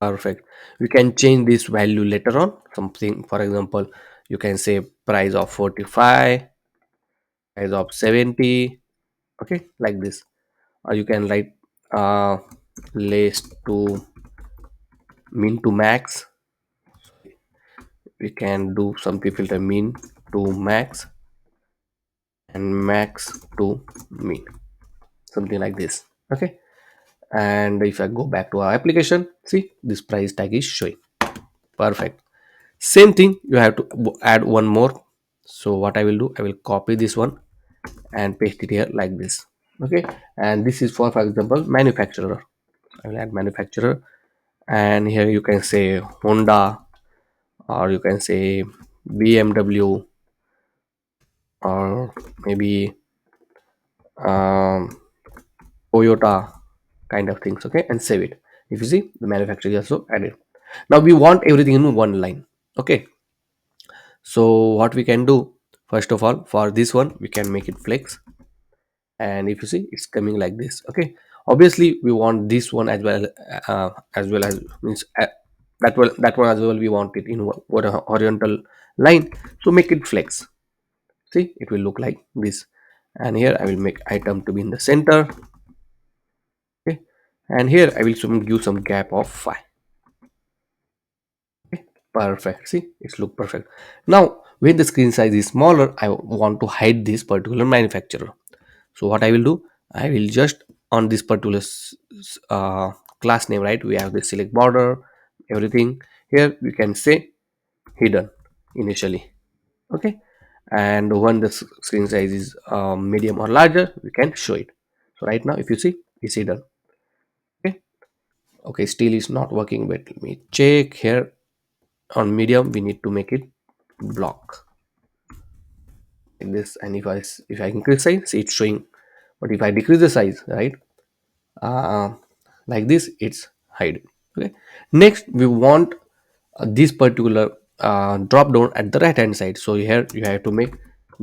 Perfect. We can change this value later on, something, for example, you can say price of 45, price of 70. Okay, like this. Or you can write uh less to min to max. We can do something filter min to max and max to min, something like this. Okay, and if I go back to our application, see, this price tag is showing. Perfect. Same thing, you have to add one more. So what I will do, I will copy this one and paste it here like this. Okay, and this is for example manufacturer. I will add manufacturer, and here you can say Honda, or you can say BMW, or maybe um, Toyota, kind of things. Okay, and save it. If you see, the manufacturer is also added. Now we want everything in one line. Okay, so what we can do, first of all, for this one we can make it flex, and if you see, it's coming like this. Okay, obviously we want this one as well, as means That one as well we want it in what a horizontal line, so make it flex. See, it will look like this. And here I will make item to be in the center. Okay, and here I will give some gap of 5. Okay, perfect. See, it's look perfect. Now when the screen size is smaller, I want to hide this particular manufacturer. So what I will do, I will just on this particular class name, right, we have the select border, everything. Here we can say hidden initially. Okay, and when the screen size is medium or larger, we can show it. So right now if you see, it's hidden. Okay, okay, still is not working, but let me check here. On medium we need to make it block like this, and if I increase size, see it's showing, but if I decrease the size, right, uh, like this, it's hide. Okay, next we want this particular drop down at the right hand side, so here you have to make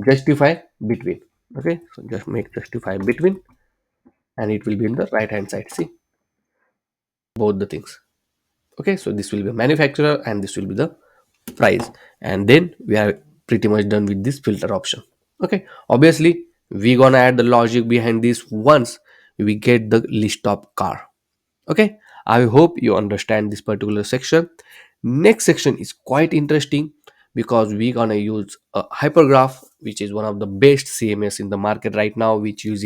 justify between. Okay, so just make justify between, and it will be in the right hand side. See, both the things. Okay, so this will be manufacturer and this will be the price, and then we are pretty much done with this filter option. Okay, obviously we gonna add the logic behind this once we get the list of car. Okay, I hope you understand this particular section. Next section is quite interesting because we're gonna use a hypergraph, which is one of the best CMS in the market right now, which is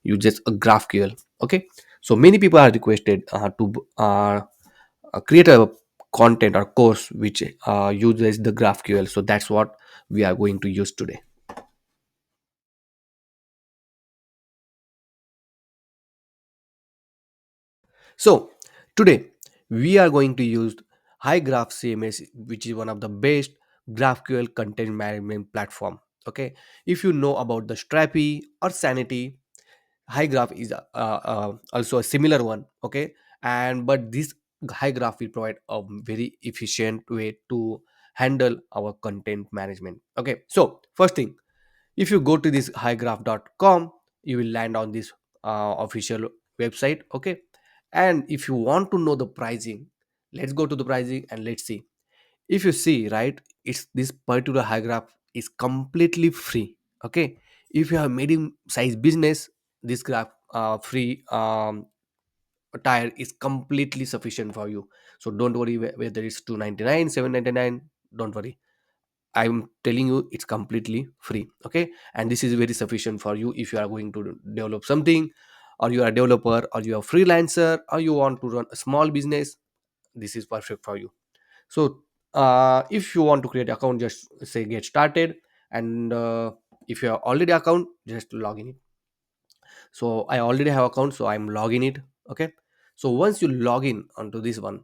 uses a GraphQL. Okay, so many people are requested to create a content or course which uses the GraphQL. So that's what we are going to use today. So today we are going to use HyGraph CMS, which is one of the best GraphQL content management platform. Okay, if you know about the Strapi or Sanity, HyGraph is also a similar one. Okay, and but this HyGraph will provide a very efficient way to handle our content management. Okay, so first thing, if you go to this highgraph.com, you will land on this official website. Okay, and if you want to know the pricing, let's go to the pricing and let's see. If you see, right, it's this particular high graph is completely free. Okay, if you have medium size business, this graph free tire is completely sufficient for you. So don't worry whether it's 299, 799. Don't worry, I'm telling you it's completely free. Okay, and this is very sufficient for you if you are going to develop something, or you are a developer, or you are a freelancer, or you want to run a small business. This is perfect for you. So if you want to create account, just say get started, and if you have already account, just log in. So I already have account, so I'm logging it. Okay, so once you log in onto this one,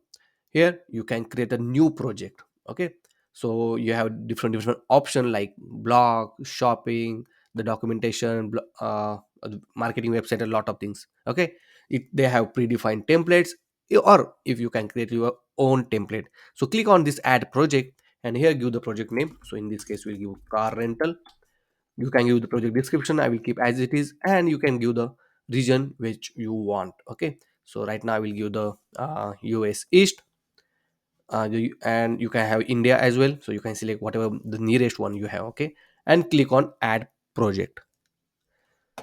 here you can create a new project. Okay, so you have different option like blog, shopping, the documentation, the marketing website, a lot of things. Okay, they have predefined templates, or if you can create your own template. So click on this add project, and here give the project name. So in this case we'll give car rental. You can give the project description, I will keep as it is, and you can give the region which you want. Okay, so right now I will give the US East, and you can have India as well, so you can select whatever the nearest one you have. Okay, and click on add project.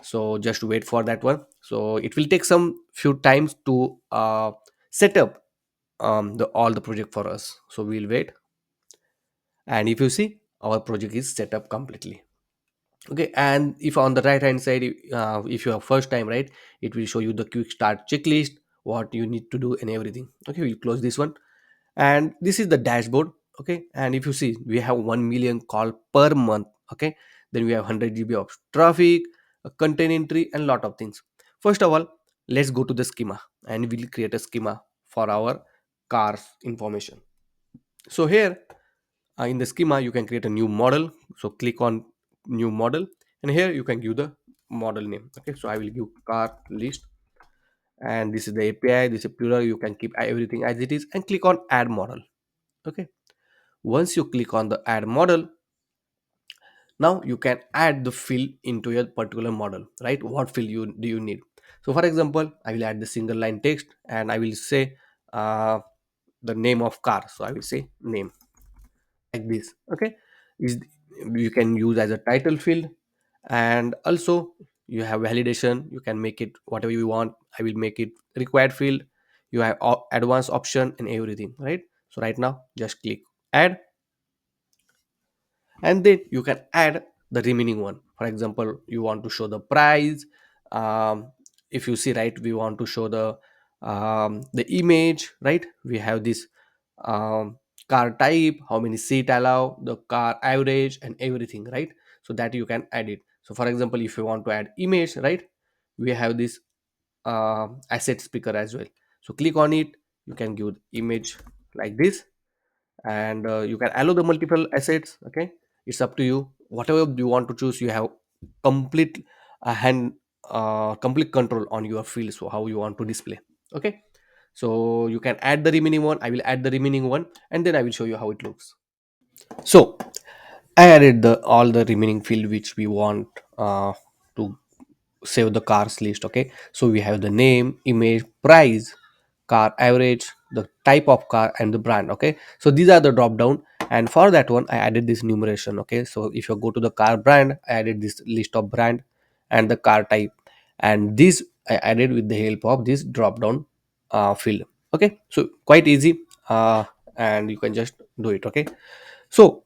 So just wait for that one, so it will take some few times to set up the all the project for us, so we'll wait. And if you see, our project is set up completely. Okay, and if on the right hand side, if you are first time, right, it will show you the quick start checklist, what you need to do and everything. Okay, we close this one, and this is the dashboard. Okay, and if you see, we have 1 million call per month. Okay, then we have 100 GB of traffic, a content entry, and lot of things. First of all, let's go to the schema, and we'll create a schema for our cars information. So here, in the schema you can create a new model. So click on new model, and here you can give the model name. Okay, so I will give car list, and this is the API, this is plural, you can keep everything as it is, and click on add model. Okay, once you click on the add model, now you can add the field into your particular model, right? What field do you need? So for example, I will add the single line text, and I will say the name of car, so I will say name, like this. Okay, is you can use as a title field. And also you have validation, you can make it whatever you want. I will make it required field. You have advanced option and everything, right? So right now just click add, and then you can add the remaining one. For example, you want to show the price. If you see, right, we want to show the image, right? We have this um, car type, how many seat allow, the car average and everything, right? So that you can add it. So for example, if you want to add image, right, we have this asset speaker as well. So click on it, you can give image like this, and you can allow the multiple assets. Okay, it's up to you, whatever you want to choose. You have complete hand complete control on your field, so how you want to display. Okay, so you can add the remaining one. I will add the remaining one, and then I will show you how it looks. So I added the all the remaining field which we want to save the cars list. Okay, so we have the name, image, price, car average, the type of car, and the brand. Okay, so these are the drop down, and for that one I added this numeration. Okay, so if you go to the car brand, I added this list of brand and the car type, and this I added with the help of this drop down field. Okay, so quite easy, and you can just do it. Okay, so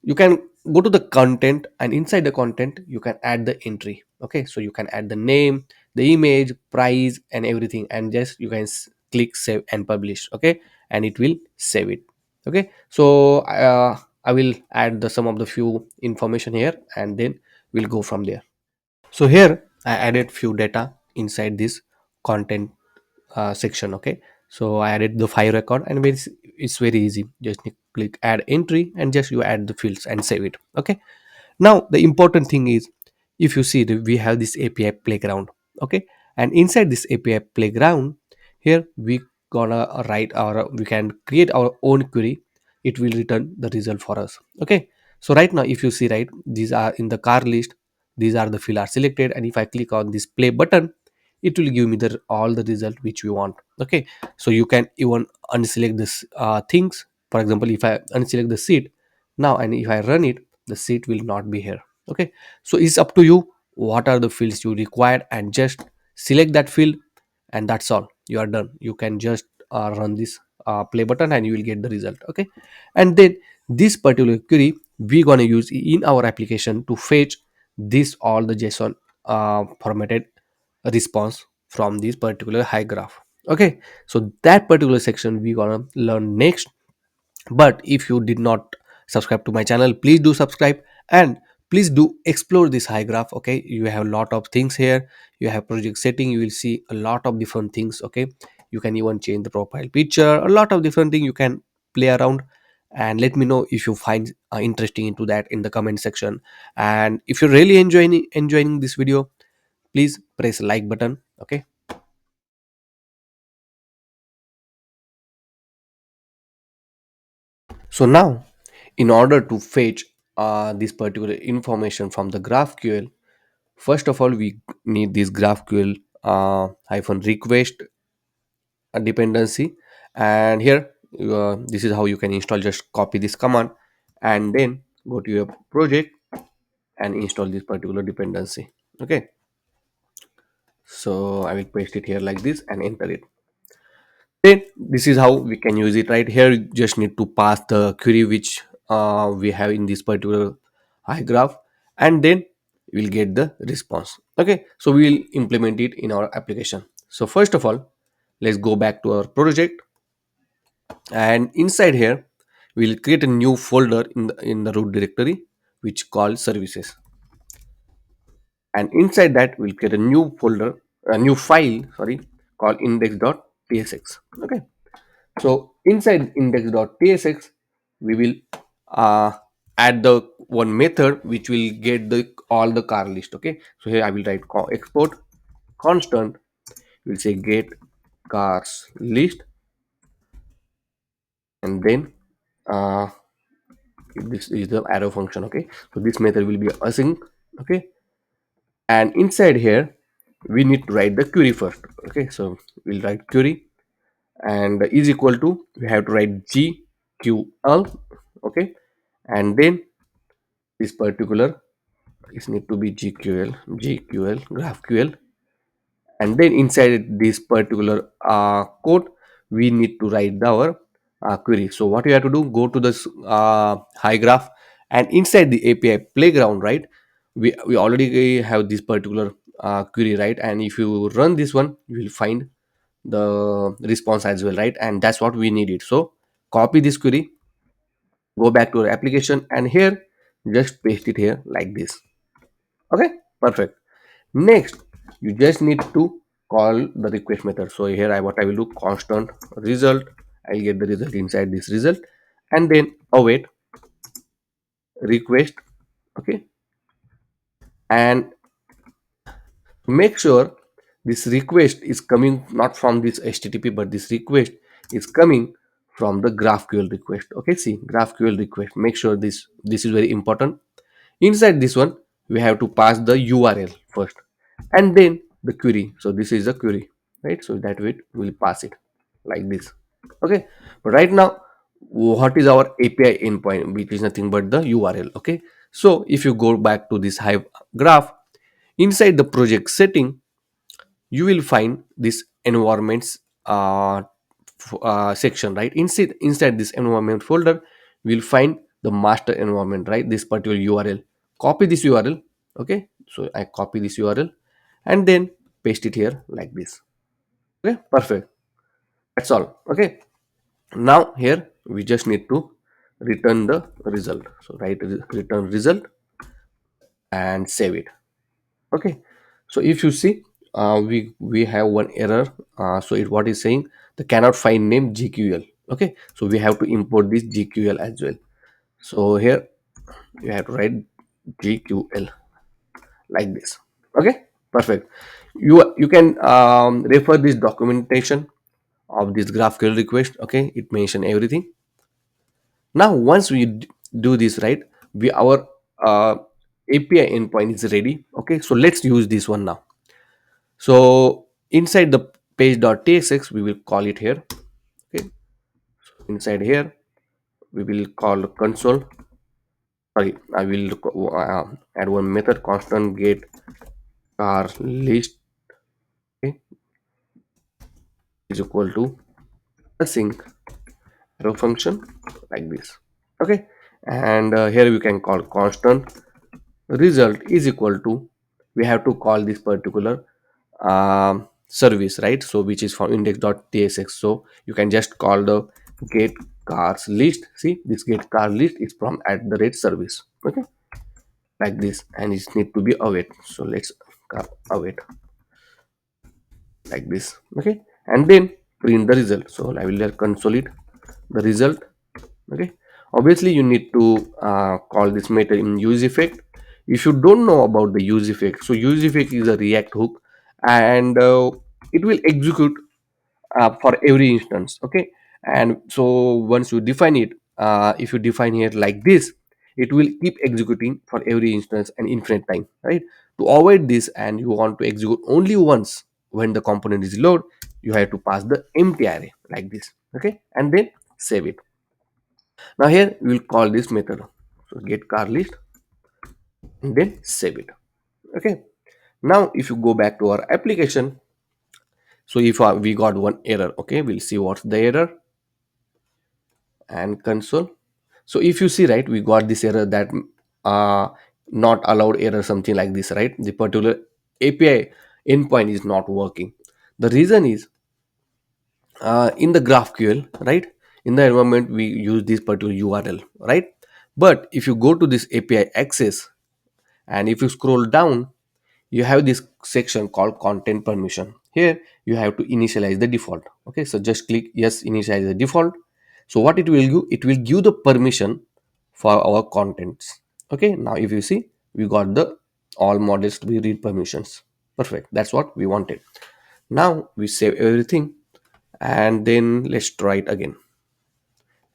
you can go to the content, and inside the content you can add the entry. Okay, so you can add the name, the image, price and everything, and just you can click save and publish. Okay, and it will save it. Okay, so I will add the some of the few information here, and then we'll go from there. So here I added few data inside this content section. Okay, so I added the file record, and it's very easy. Just click add entry, and just you add the fields and save it. Okay, now the important thing is, if you see we have this API playground. Okay, and inside this API playground, here we gonna write our, we can create our own query. It will return the result for us. Okay, so right now if you see, right, these are in the car list, these are the field are selected, and if I click on this play button, it will give me the all the result which we want. Okay, so you can even unselect this things. For example, if I unselect the seat now, and if I run it, the seat will not be here. Okay, so it's up to you what are the fields you require, and just select that field, and that's all, you are done. You can just run this play button, and you will get the result. Okay, and then this particular query we gonna use in our application to fetch this all the JSON formatted response from this particular high graph. Okay, so that particular section we gonna learn next. But if you did not subscribe to my channel, please do subscribe, and please do explore this high graph. Okay, you have a lot of things here. You have project setting, you will see a lot of different things. Okay, you can even change the profile picture, a lot of different things you can play around. And let me know if you find interesting into that in the comment section. And if you're really enjoying this video, please press like button. Okay, so now in order to fetch this particular information from the GraphQL, first of all we need this GraphQL hyphen request dependency. And here this is how you can install. Just copy this command, and then go to your project and install this particular dependency. Okay, so I will paste it here like this and enter it. Then this is how we can use it. Right here, you just need to pass the query which we have in this particular high graph, and then we'll get the response. Okay, so we'll implement it in our application. So first of all, let's go back to our project, and inside here we'll create a new folder in the root directory which called services, and inside that we'll create a new folder, a new file, sorry, called index.tsx. Okay, so inside index.tsx, we will uh, add the one method which will get the all the car list. Okay, so here I will write export constant. We'll say get cars list, and then uh, this is the arrow function. Okay, so this method will be async. Okay, and inside here we need to write the query first. Okay, so we'll write query, and is equal to, we have to write GQL. Okay, and then this particular is need to be GQL GraphQL, and then inside this particular code we need to write our query. So what you have to do, go to this HyGraph, and inside the API playground, right, we already have this particular query, right, and if you run this one you will find the response as well, right, and that's what we needed. So copy this query, go back to our application, and here just paste it here like this. Okay, perfect. Next, you just need to call the request method. So here what I will do, constant result, I'll get the result inside this result, and then await request. Okay, and make sure this request is coming not from this HTTP, but this request is coming from the GraphQL request. Okay, see, GraphQL request, make sure this is very important. Inside this one we have to pass the URL first, and then the query. So this is the query, right, so that way we'll pass it like this. Okay, but right now what is our API endpoint, which is nothing but the URL. Okay, so if you go back to this Hive graph, inside the project setting you will find this environments section, right. Inside this environment folder we'll find the master environment, right, this particular URL. Copy this URL. Okay, so I copy this URL and then paste it here like this. Okay, perfect, that's all. Okay, now here we just need to return the result. So write return result and save it. Okay, so if you see, we have one error. So it what is saying, the cannot find name GQL. Okay, so we have to import this GQL as well. So here you have to write GQL like this. Okay, perfect. You can refer this documentation of this GraphQL request. Okay, it mention everything. Now once we do this, right, we our API endpoint is ready. Okay, so let's use this one now. So inside the page.tsx we will call it here. Okay, inside here we will call console. Sorry, I will add one method, constant get car list. Okay, is equal to async arrow function like this. Okay, and here we can call constant result is equal to, we have to call this particular service, right, so which is from index.tsx. So you can just call the get cars list. See, this get car list is from at the rate service. Okay, like this, and it need to be await. So let's await like this. Okay, and then print the result. So I will console it the result. Okay, obviously you need to call this method in use effect. If you don't know about the use effect, so use effect is a React hook, and it will execute for every instance. Okay, and so once you define it, if you define it like this, it will keep executing for every instance and infinite time, right. To avoid this, and you want to execute only once when the component is load, you have to pass the empty array like this. Okay, and then save it. Now here we will call this method, so get car list, and then save it. Okay, now if you go back to our application, so if we got one error, okay, we'll see what's the error and console. So if you see, right, we got this error that uh not allowed error, something like this, right, the particular API endpoint is not working. The reason is, in the GraphQL, right, in the environment we use this particular URL, right, but if you go to this API access, and if you scroll down, you have this section called content permission. Here you have to initialize the default. Okay, so just click yes, initialize the default. So what it will do, it will give the permission for our contents. Okay, now if you see, we got the all models to be read permissions. Perfect, that's what we wanted. Now we save everything, and then let's try it again.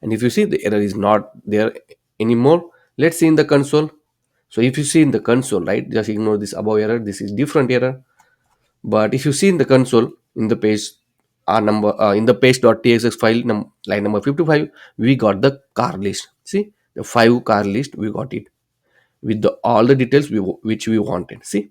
And if you see, the error is not there anymore. Let's see in the console. So if you see in the console, right, just ignore this above error, this is different error. But if you see in the console, in the page number in the page.tsx file line number 55, we got the car list. See, the 5 car list, we got it with the all the details which we wanted. See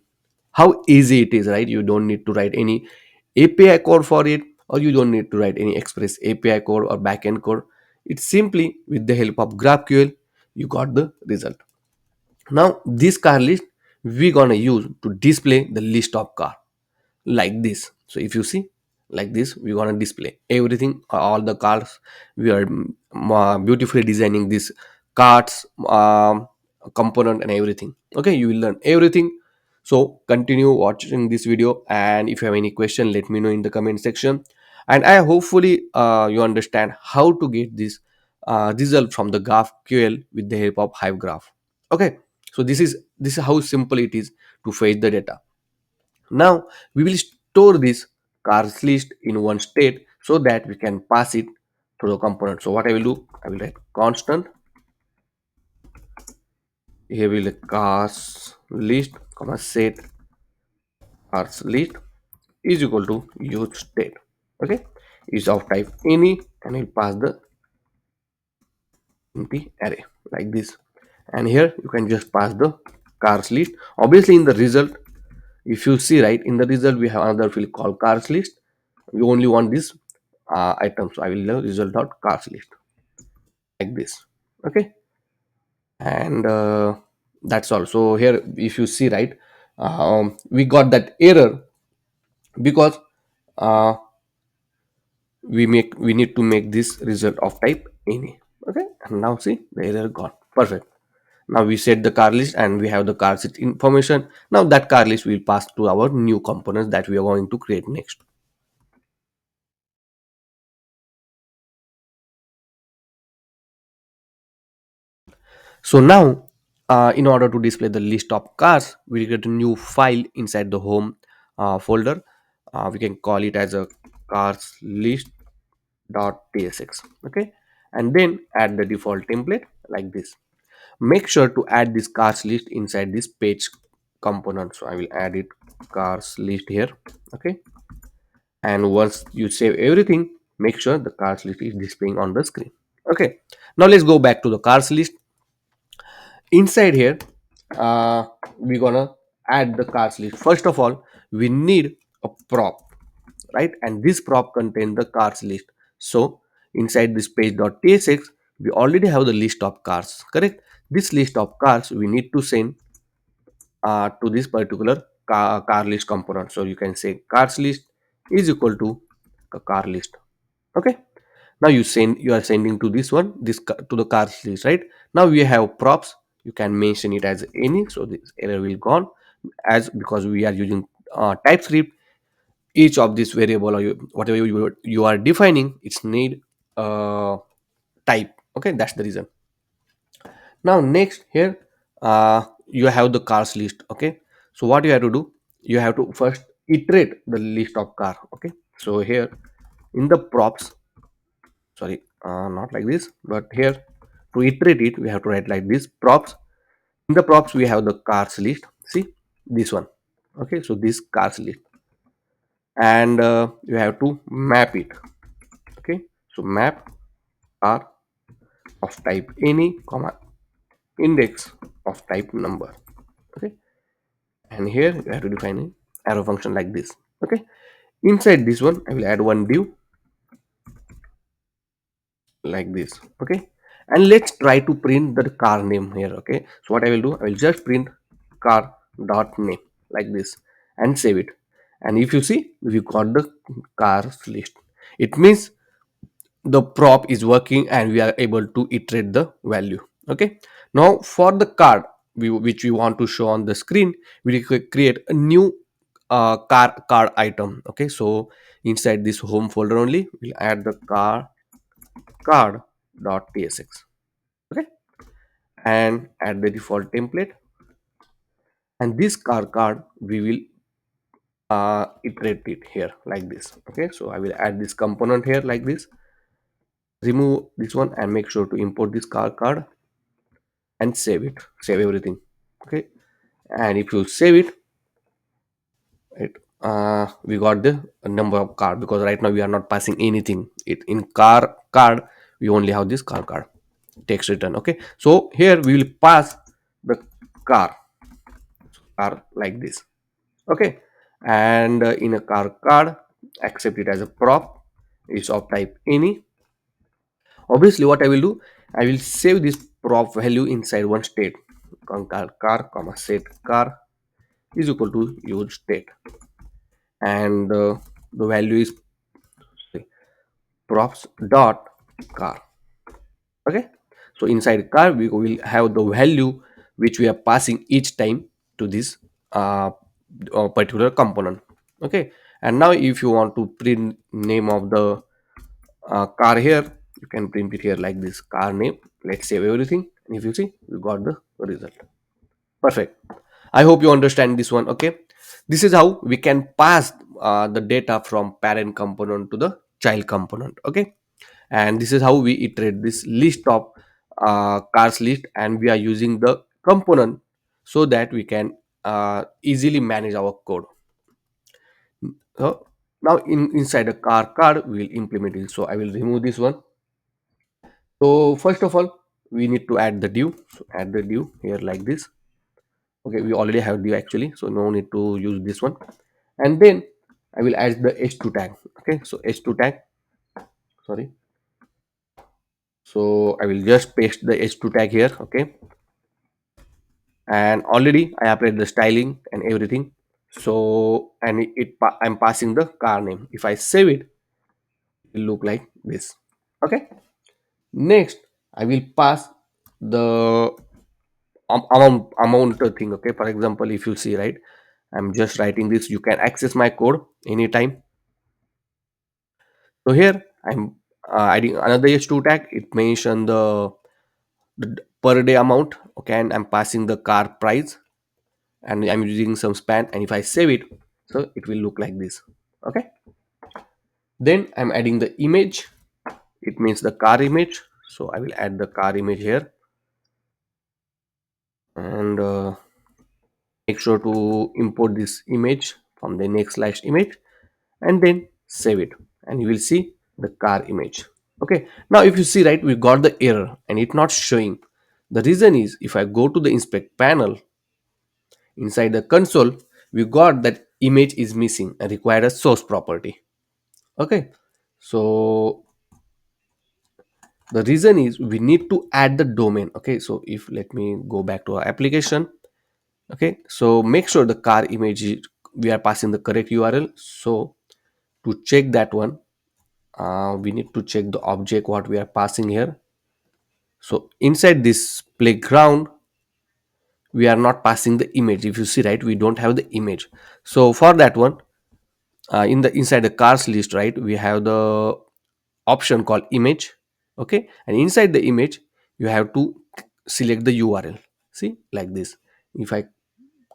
how easy it is, right? You don't need to write any API code for it, or you don't need to write any express API code or backend code. It's simply with the help of GraphQL, you got the result. Now this car list we gonna use to display the list of car like this. So if you see like this, we're gonna display everything, all the cars. We are beautifully designing this cards, component and everything. Okay, you will learn everything. So continue watching this video, and if you have any question, let me know in the comment section. And I hopefully you understand how to get this result from the GraphQL with the help of HyGraph. Okay, so this is how simple it is to fetch the data. Now we will store this cars list in one state so that we can pass it to the component. So what I will do, I will write constant. Here will cars list comma set cars list is equal to use state. Okay, is of type any, and we'll pass the empty array like this. And here you can just pass the cars list. Obviously in the result, if you see right in the result, we have another field called cars list. We only want this item, so I will result dot cars list like this. Okay, and that's all. So here if you see right, we got that error because uh, we need to make this result of type any. Okay, and now see the error gone. Perfect. Now we set the car list and we have the car seat information. Now that car list will pass to our new components that we are going to create next. So now, in order to display the list of cars, we get a new file inside the home folder. We can call it as a cars list.tsx. Okay, and then add the default template like this. Make sure to add this cars list inside this page component. So I will add it cars list here. Okay, and once you save everything, make sure the cars list is displaying on the screen. Okay, now let's go back to the cars list. Inside here, we're gonna add the cars list. First of all, we need a prop, right? And this prop contains the cars list. So inside this page.tsx, we already have the list of cars, correct? This list of cars we need to send to this particular car list component. So you can say cars list is equal to the car list. Okay, now you are sending to this one, to the cars list, right? Now we have props, you can mention it as any, so this error will gone. As because we are using TypeScript, each of this variable or whatever you are defining, it's need type. Okay, that's the reason. Now next here, you have the cars list. Okay, so what you have to do, you have to first iterate the list of car. Okay, so here in the props, sorry, not like this, but here to iterate it we have to write like this props. In the props we have the cars list. See this one. Okay, so this cars list, and you have to map it. Okay, so map car of type any comma index of type number. Okay, and here you have to define an arrow function like this. Okay, inside this one I will add one div like this. Okay, and let's try to print the car name here. Okay, so what I will do, I will just print car dot name like this and save it. And if you see, we got the cars list. It means the prop is working and we are able to iterate the value. Okay, now for the card which we want to show on the screen, we create a new card item. Okay, so inside this home folder only, we'll add the card.tsx. Okay, and add the default template, and this card we will iterate it here like this. Okay, so I will add this component here like this, remove this one and make sure to import this card and save everything. Okay, and if you save it, right, we got the number of card, because right now we are not passing anything. It in car card we only have this card text written. Okay, so here we will pass the car like this. Okay, and in a car card, accept it as a prop. It's of type any. Obviously, what I will do, I will save this prop value inside one state. Car comma set car is equal to use state, and the value is props dot car. Okay, so inside car we will have the value which we are passing each time to this uh, particular component. Okay, and now if you want to print name of the car here, you can print it here like this, car name. Let's save everything, and if you see, we got the result. Perfect. I hope you understand this one. Okay, this is how we can pass the data from parent component to the child component. Okay, and this is how we iterate this list of cars list, and we are using the component so that we can easily manage our code. So now inside the car card we will implement it. So I will remove this one. So first of all, we need to add the div. So add the div here like this. Okay, we already have div actually, so no need to use this one. And then I will add the h2 tag. Okay, so h2 tag, sorry. So I will just paste the h2 tag here. Okay, and already I applied the styling and everything. So and I'm passing the car name. If I save it, it will look like this. Okay, next I will pass the amount thing. Okay, for example, if you see, right, I'm just writing this, you can access my code anytime. So here I'm adding another h2 tag. It mentioned the per day amount. Okay, and I'm passing the car price, and I'm using some span, and if I save it, so it will look like this. Okay, then I'm adding the image. It means the car image, so I will add the car image here, and make sure to import this image from the next slash image, and then save it, and you will see the car image. Okay, now if you see, right, we got the error and it's not showing. The reason is, if I go to the inspect panel, inside the console we got that image is missing and require a source property. Okay, so the reason is we need to add the domain. Okay, so if let me go back to our application. Okay, so make sure the car image we are passing the correct url. So to check that one, we need to check the object what we are passing here. So inside this playground we are not passing the image. If you see, right, we don't have the image. So for that one, in the inside the cars list, right, we have the option called image. Okay, and inside the image you have to select the url. See, like this. If I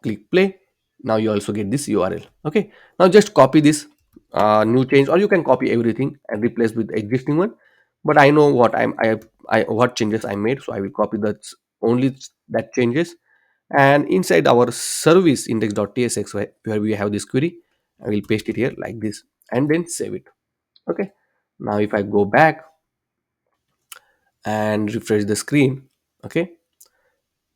click play, now you also get this url. Okay, now just copy this new change, or you can copy everything and replace with the existing one. But I know what I what changes I made, so I will copy that only that changes. And inside our service index.tsx, where we have this query, I will paste it here like this, and then save it. Okay, now if I go back and refresh the screen, okay,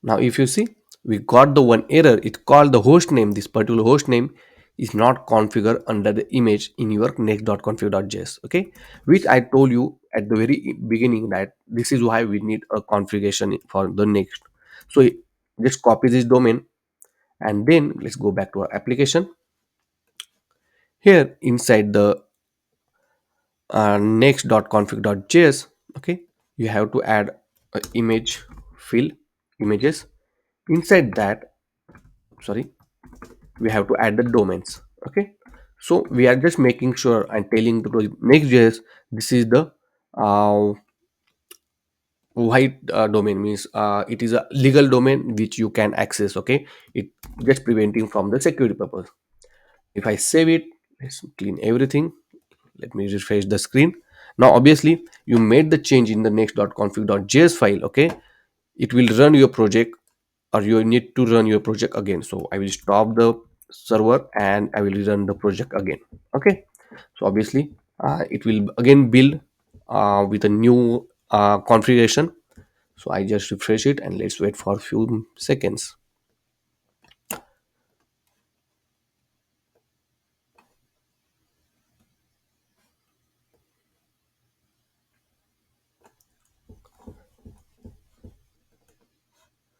now if you see, we got the one error. It called the host name. This particular host name is not configured under the image in your next.config.js. Okay, which I told you at the very beginning that this is why we need a configuration for the next. So just copy this domain, and then let's go back to our application. Here inside the next.config.js, okay, you have to add a image field, images. Inside that, sorry, we have to add the domains. Okay, so we are just making sure and telling to the Next.js this is the uh, white domain, means it is a legal domain which you can access. Okay, it just preventing from the security purpose. If I save it, let's clean everything. Let me refresh the screen. Now obviously you made the change in the next.config.js file. Okay, it will run your project, or you need to run your project again. So I will stop the server and I will run the project again. Okay, so obviously it will again build with a new configuration. So I just refresh it and let's wait for a few seconds.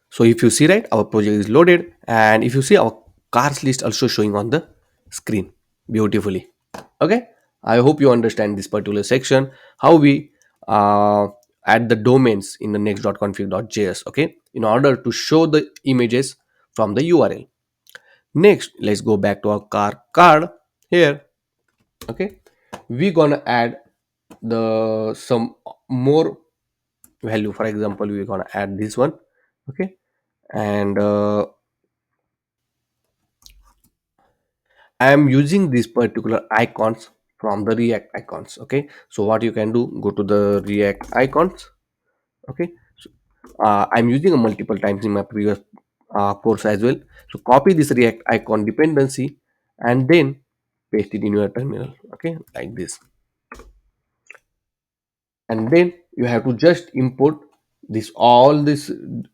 So if you see, right, our project is loaded, and if you see, our cars list also showing on the screen beautifully. Okay, I hope you understand this particular section, how we uh, add the domains in the next.config.js. Okay, in order to show the images from the URL. Next, let's go back to our car card here. Okay, we gonna add the some more value. For example, we're gonna add this one. Okay, and I am using these particular icons from the React icons. Okay, so what you can do, go to the React icons. Okay, so, I'm using a multiple times in my previous course as well. So copy this React icon dependency and then paste it in your terminal. Okay, like this, and then you have to just import this all this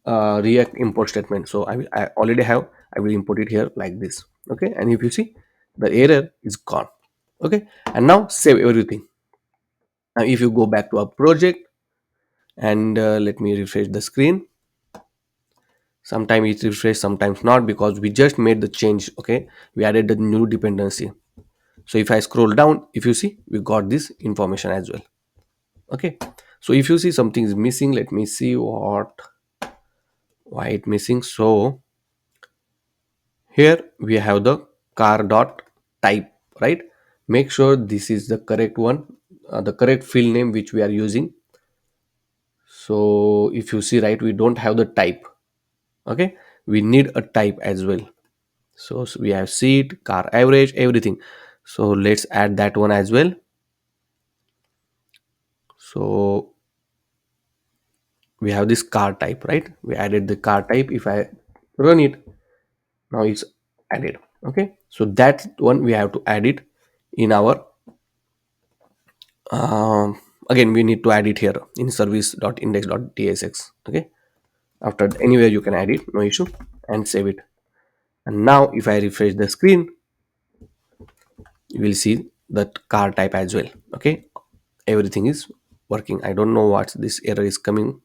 React import statement. So I already have, I will import it here like this. Okay, and if you see, the error is gone. Okay, and now save everything. Now if you go back to our project and let me refresh the screen. Sometimes it refresh, sometimes not, because we just made the change. Okay, we added the new dependency. So if I scroll down, if you see, we got this information as well. Okay, so if you see something is missing, let me see what, why it missing. So here we have the car dot type, right? Make sure this is the correct one, the correct field name which we are using. So if you see, right, we don't have the type. Okay, we need a type as well. So we have seat, car average, everything. So let's add that one as well. So we have this car type, right? We added the car type. If I run it, now it's added. Okay, so that one we have to add it in our again we need to add it here in service.index.tsx. Okay, after anywhere you can add it, no issue, and save it. And now if I refresh the screen, you will see that car type as well. Okay, everything is working. I don't know what this error is coming.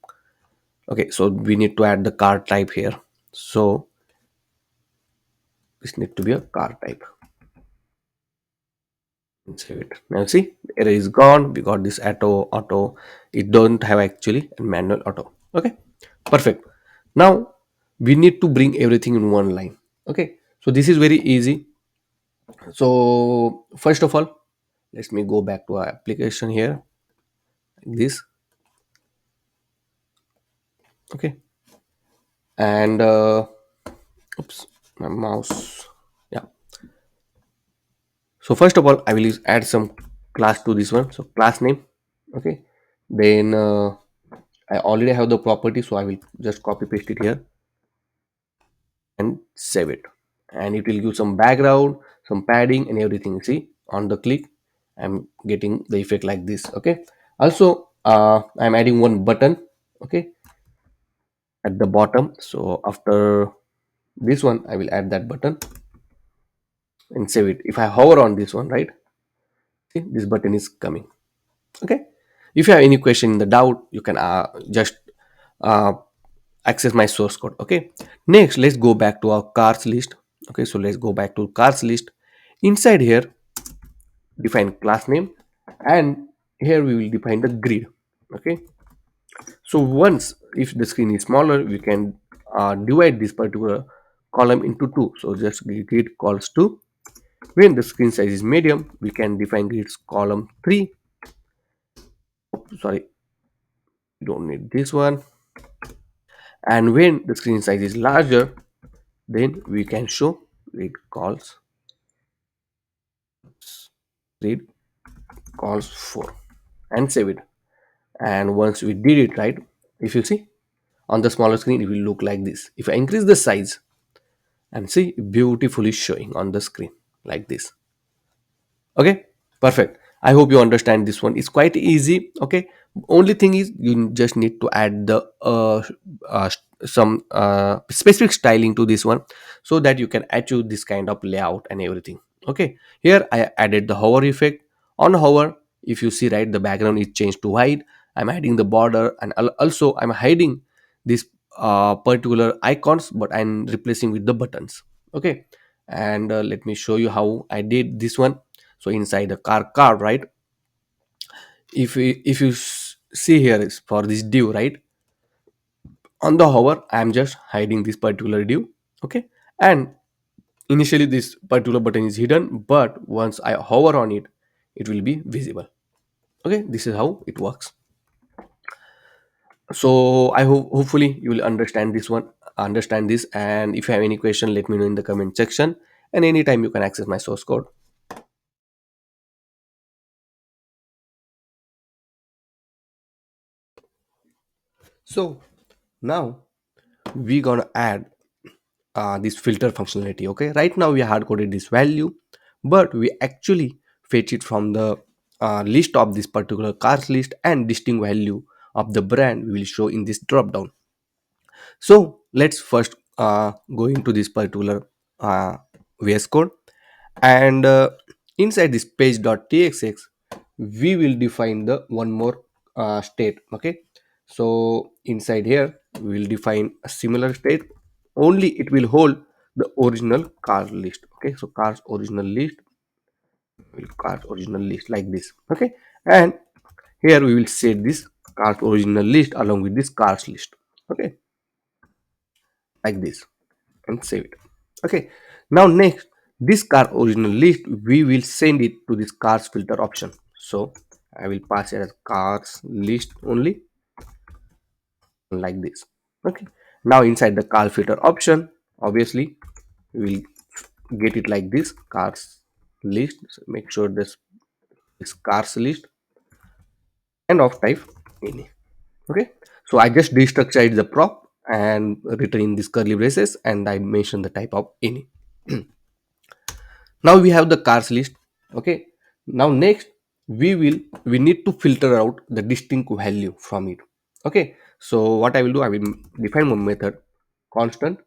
Okay, so we need to add the car type here. So this need to be a car type. Save it. Now see, the error is gone. We got this auto. It don't have actually a manual auto. Okay, perfect. Now we need to bring everything in one line. Okay, so this is very easy. So first of all, let me go back to our application here, like this. Okay, and oops, my mouse. Yeah. So first of all, I will add some class to this one. So class name. Okay, then I already have the property, so I will just copy paste it here and save it. And it will give some background, some padding, and everything. See, on the click, I'm getting the effect like this. Okay. Also, I'm adding one button. Okay, at the bottom. So after this one, I will add that button and save it. If I hover on this one, right, see, this button is coming. Okay. If you have any question in the doubt, you can just uh, access my source code. Okay, next let's go back to our cars list. Okay, so let's go back to cars list. Inside here, define class name, and here we will define the grid. Okay, so once if the screen is smaller, we can divide this particular column into two. So just grid calls 2. When the screen size is medium, we can define grids column 3. Sorry, we don't need this one. And when the screen size is larger, then we can show grid calls read calls 4 and save it. And once we did it, right, if you see on the smaller screen, it will look like this. If I increase the size and see, beautifully showing on the screen like this. Okay, perfect. I hope you understand this one. It's quite easy. Okay, only thing is you just need to add the some specific styling to this one, so that you can achieve this kind of layout and everything. Okay, here I added the hover effect. On hover, if you see, right, the background is changed to white. I'm adding the border, and also I'm hiding this particular icons, but I'm replacing with the buttons. Okay, and let me show you how I did this one. So inside the car card, right, if you see here is for this div, right, on the hover I'm just hiding this particular div. Okay, and initially this particular button is hidden, but once I hover on it, it will be visible. Okay, this is how it works. So I hope, hopefully you will understand this one, understand this. And if you have any question, let me know in the comment section, and anytime you can access my source code. So now we gonna add this filter functionality. Okay, right now we hard coded this value, but we actually fetch it from the list of this particular cars list, and distinct value of the brand we will show in this drop down. So let's first go into this particular VS code, and inside this page.txx we will define the one more state. Okay, so inside here we will define a similar state, only it will hold the original car list. Okay, so cars original list like this. Okay, and here we will set this cars original list along with this cars list. Okay, like this, and save it. Okay, now next, this car original list we will send it to this cars filter option. So I will pass it as cars list only, like this. Okay, now inside the car filter option, obviously we will get it like this, cars list. So make sure this is cars list, and of type any. Okay, so I just destructured the prop and written in this curly braces, and I mentioned the type of any. Now we have the cars list. Okay, now next we need to filter out the distinct value from it. Okay, so what I will do, I will define one method constant,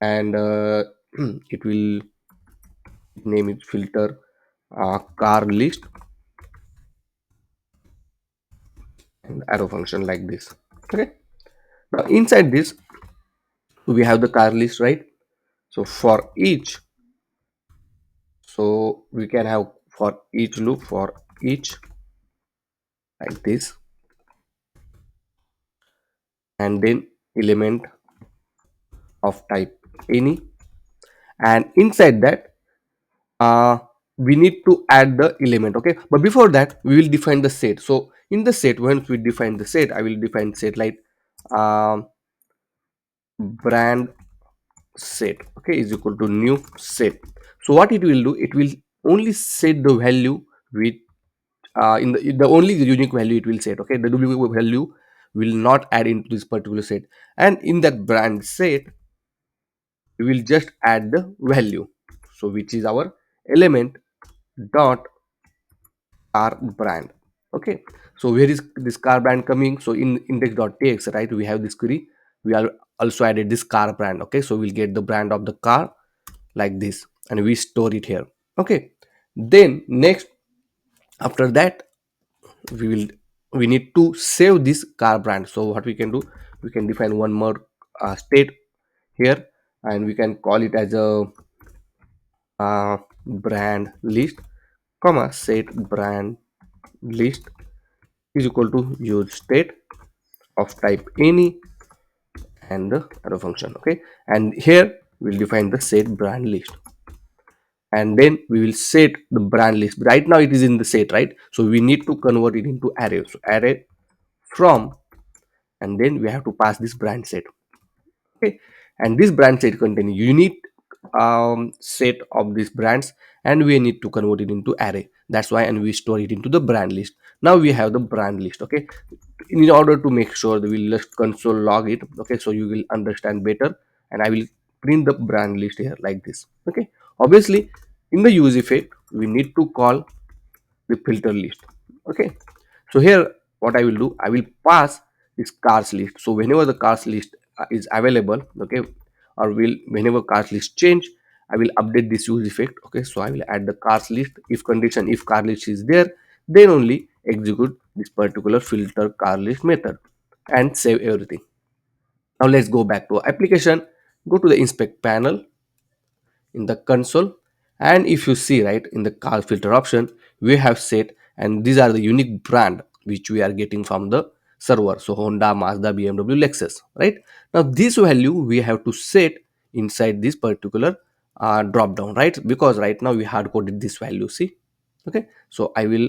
and it will name it filter car list, and arrow function like this. Okay, now inside this we have the car list, right? So for each, so we can have for each loop, for each, like this, and then element of type any, and inside that uh, we need to add the element. Okay, but before that we will define the set. So in the set, once we define the set, I will define set like um, brand set, okay, is equal to new set. So what it will do, it will only set the value with in the only the unique value it will set. Okay, the duplicate value will not add into this particular set, and in that brand set we will just add the value, so which is our element dot car brand. Okay, so where is this car brand coming? So in index.tx, right, we have this query, we are also added this car brand. Okay, so we'll get the brand of the car like this, and we store it here. Okay, then next, after that we need to save this car brand. So what we can do, we can define one more state here, and we can call it as a brand list, comma set brand list is equal to use state of type any, and the arrow function. Okay, and here we'll define the set brand list, and then we will set the brand list. Right now it is in the set, right? So we need to convert it into array. So array from, and then we have to pass this brand set. Okay, and this brand set contain unique set of these brands, and we need to convert it into array. That's why, and we store it into the brand list. Now we have the brand list. Okay, in order to make sure that we'll just console log it. Okay, so you will understand better, and I will print the brand list here like this. Okay, obviously in the use effect we need to call the filter list. Okay, so here what I will do, I will pass this cars list. So whenever the cars list is available, okay, or will whenever cars list change, I will update this use effect. Okay, so I will add the cars list. If condition, if car list is there, then only execute this particular filter car list method and save everything. Now let's go back to our application. Go to the inspect panel in the console, and if you see right in the car filter option, we have set, and these are the unique brand which we are getting from the server. So Honda, Mazda, BMW, Lexus, right? Now this value we have to set inside this particular drop down, right? Because right now we hard coded this value, see. Okay, so I will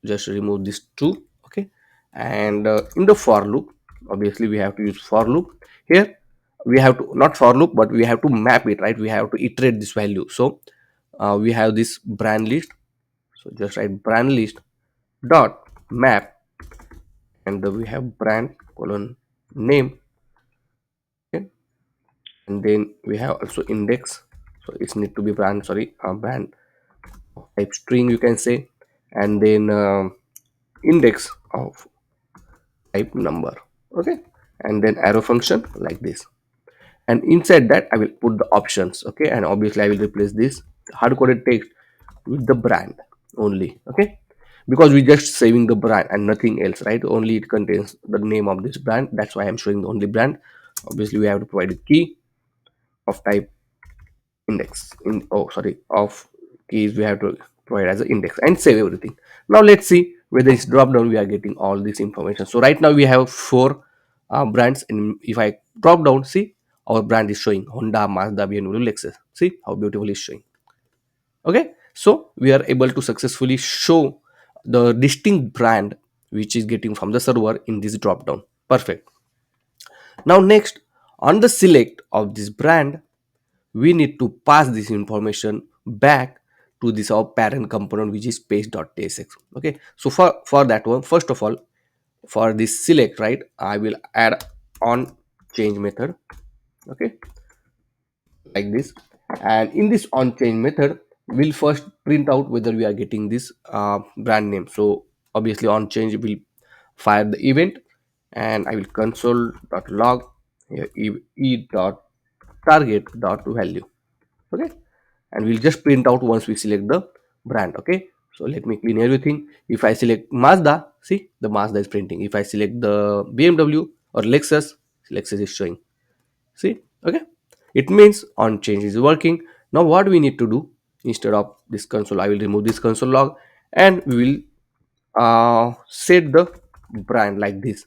just remove this two. Okay, and in the for loop, obviously we have to use for loop here. We have to not for loop, but we have to map it, right? We have to iterate this value. So we have this brand list, so just write brand list dot map, and then we have brand colon name. Okay, and then we have also index, so it need to be brand, sorry, brand type string you can say, and then index of type number. Okay, and then arrow function like this, and inside that I will put the options. Okay, and obviously I will replace this hard coded text with the brand only. Okay, because we just saving the brand and nothing else, right? Only it contains the name of this brand, that's why I'm showing the only brand. Obviously we have to provide a key of type index in, oh sorry, of keys we have to provide as an index and save everything. Now let's see whether it's drop down we are getting all this information. So right now we have four brands, and if I drop down, see, our brand is showing Honda, Mazda, BMW, Lexus. See how beautiful it's showing. Okay, so we are able to successfully show the distinct brand which is getting from the server in this drop down. Perfect. Now next, on the select of this brand, we need to pass this information back to this our parent component, which is page.tsx. Okay, so for that one, first of all, for this select, right, I will add on change method. Okay, like this, and in this on change method we'll first print out whether we are getting this brand name. So obviously on change will fire the event, and I will console.log here e dot target dot value. Okay, and we'll just print out once we select the brand. Okay, so let me clean everything. If I select Mazda, see the Mazda is printing. If I select the BMW or Lexus, Lexus is showing. See, okay, it means on change is working. Now what we need to do, instead of this console, I will remove this console log, and we will set the brand like this.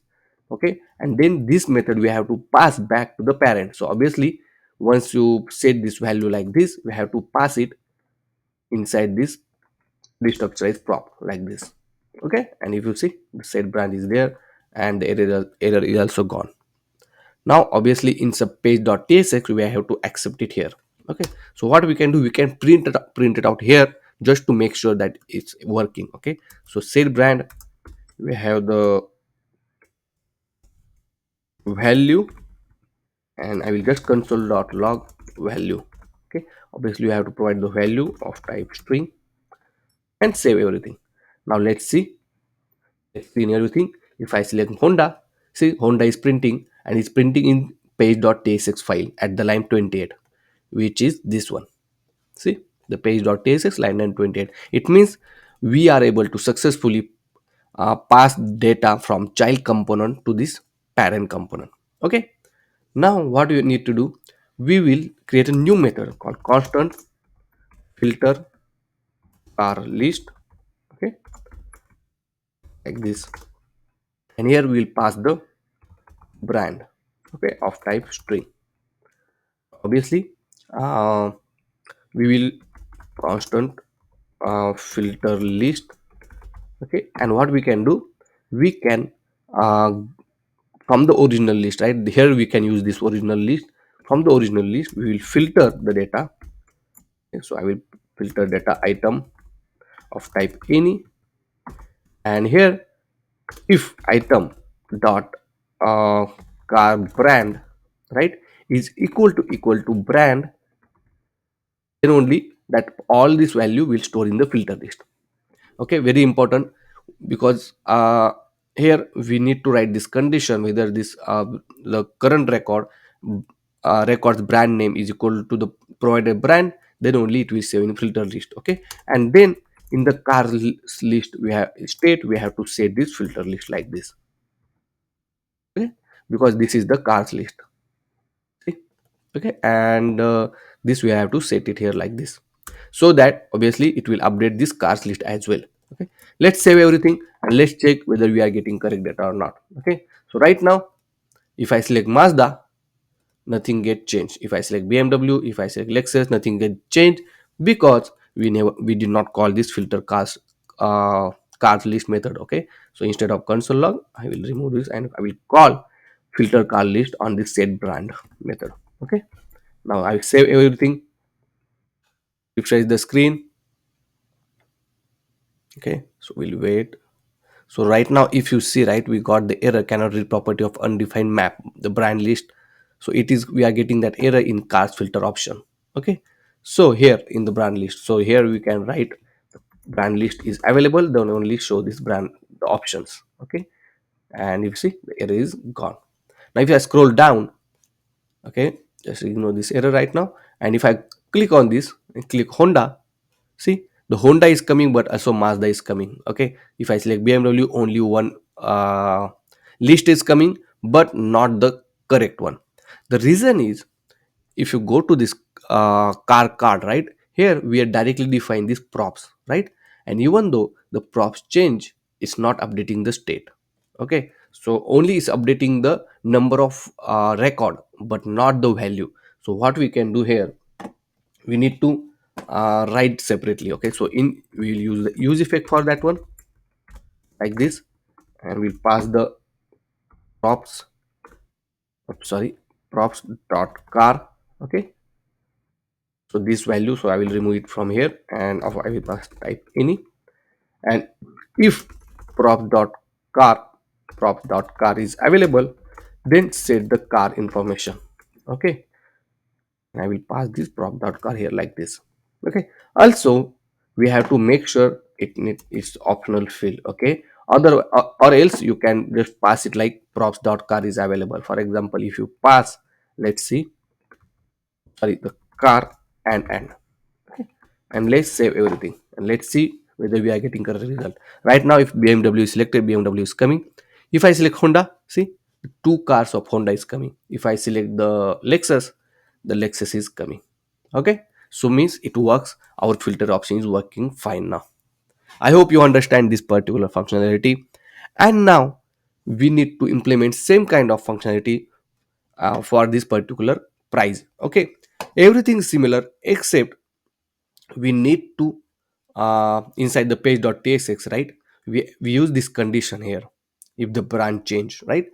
Okay, and then this method we have to pass back to the parent. So obviously once you set this value like this, we have to pass it inside this destructurized prop like this. Okay, and if you see the set brand is there, and the error is also gone. Now obviously in subpage.tsx we have to accept it here. Okay, so what we can do, we can print it out here just to make sure that it's working. Okay, so set brand, we have the value, and I will just console.log value. Okay, obviously you have to provide the value of type string and save everything. Now let's see in everything. If I select Honda, see Honda is printing, and it's printing in page.tsx file at the line 28, which is this one. See the page.tsx line 28. It means we are able to successfully pass data from child component to this parent component. Okay, now what we need to do, we will create a new method called constant filter car list. Okay, like this, and here we will pass the brand, okay, of type string. Obviously we will constant filter list. Okay, and what we can do, we can uh, from the original list, right, here we can use this original list. From the original list we will filter the data. Okay, so I will filter data item of type any, and here if item dot car brand, right, is equal to brand, then only that all this value will store in the filter list. Okay, very important, because here we need to write this condition whether this the current record's brand name is equal to the provided brand, then only it will save in filter list. Okay, and then in the list we have state, we have to set this filter list like this. Okay, because this is the cars list. Okay, okay, and this we have to set it here like this, so that obviously it will update this cars list as well. Okay, let's save everything and let's check whether we are getting correct data or not. Okay, so right now if I select Mazda, nothing get changed. If I select BMW, if I select Lexus, nothing get changed, because we did not call this filter cars list method. Okay, so instead of console log, I will remove this and I will call filter car list on this set brand method. Okay, now I save everything, refresh the screen. Okay, so we'll wait. So right now if you see, right, we got the error cannot read property of undefined map the brand list. So it is, we are getting that error in cars filter option. Okay, so here in the brand list, so here we can write brand list is available, then only show this brand the options. Okay, and you see the error is gone. Now if I scroll down, okay, just ignore this error right now, and if I click on this and click Honda, see the Honda is coming, but also Mazda is coming. Okay, if I select BMW, only one list is coming, but not the correct one. The reason is, if you go to this car card, right, here we are directly define these props, right, and even though the props change, it's not updating the state. Okay, so only is updating the number of record, but not the value. So what we can do here, we need to write separately. Okay, so in we'll use the use effect for that one like this, and we'll pass the props, sorry, props dot car. Okay, so this value, so I will remove it from here, and I will pass type any, and if props dot car is available, then set the car information. Okay, I will pass this prop.car here like this. Okay, also we have to make sure it's optional field. Okay, or else you can just pass it like props.car is available. For example, if you pass, let's see, sorry, the car and okay, and let's save everything and let's see whether we are getting correct result. Right now if BMW is selected, BMW is coming. If I select Honda, see, two cars of Honda is coming. If I select the Lexus is coming. Okay, so means it works, our filter option is working fine now. I hope you understand this particular functionality. And now we need to implement same kind of functionality for this particular price. Okay, everything is similar except we need to inside the page.tsx, right, we use this condition here, if the brand change, right.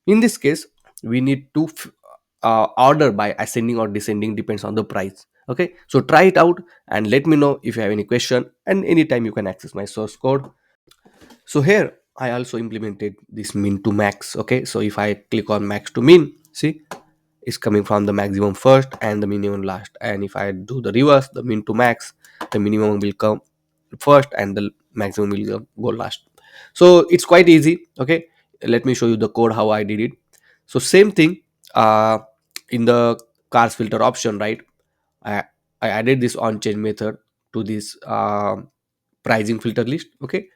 In this case we need to order by ascending or descending, depends on the price. Okay, so try it out and let me know if you have any question, and anytime you can access my source code. So here I also implemented this min to max. Okay, so if I click on max to min, see, is coming from the maximum first and the minimum last, and if I do the reverse, the min to max, the minimum will come first and the maximum will go last. So it's quite easy. Okay, let me show you the code how I did it. So same thing, uh, in the cars filter option, right, i, I added this on change method to this pricing filter list. Okay,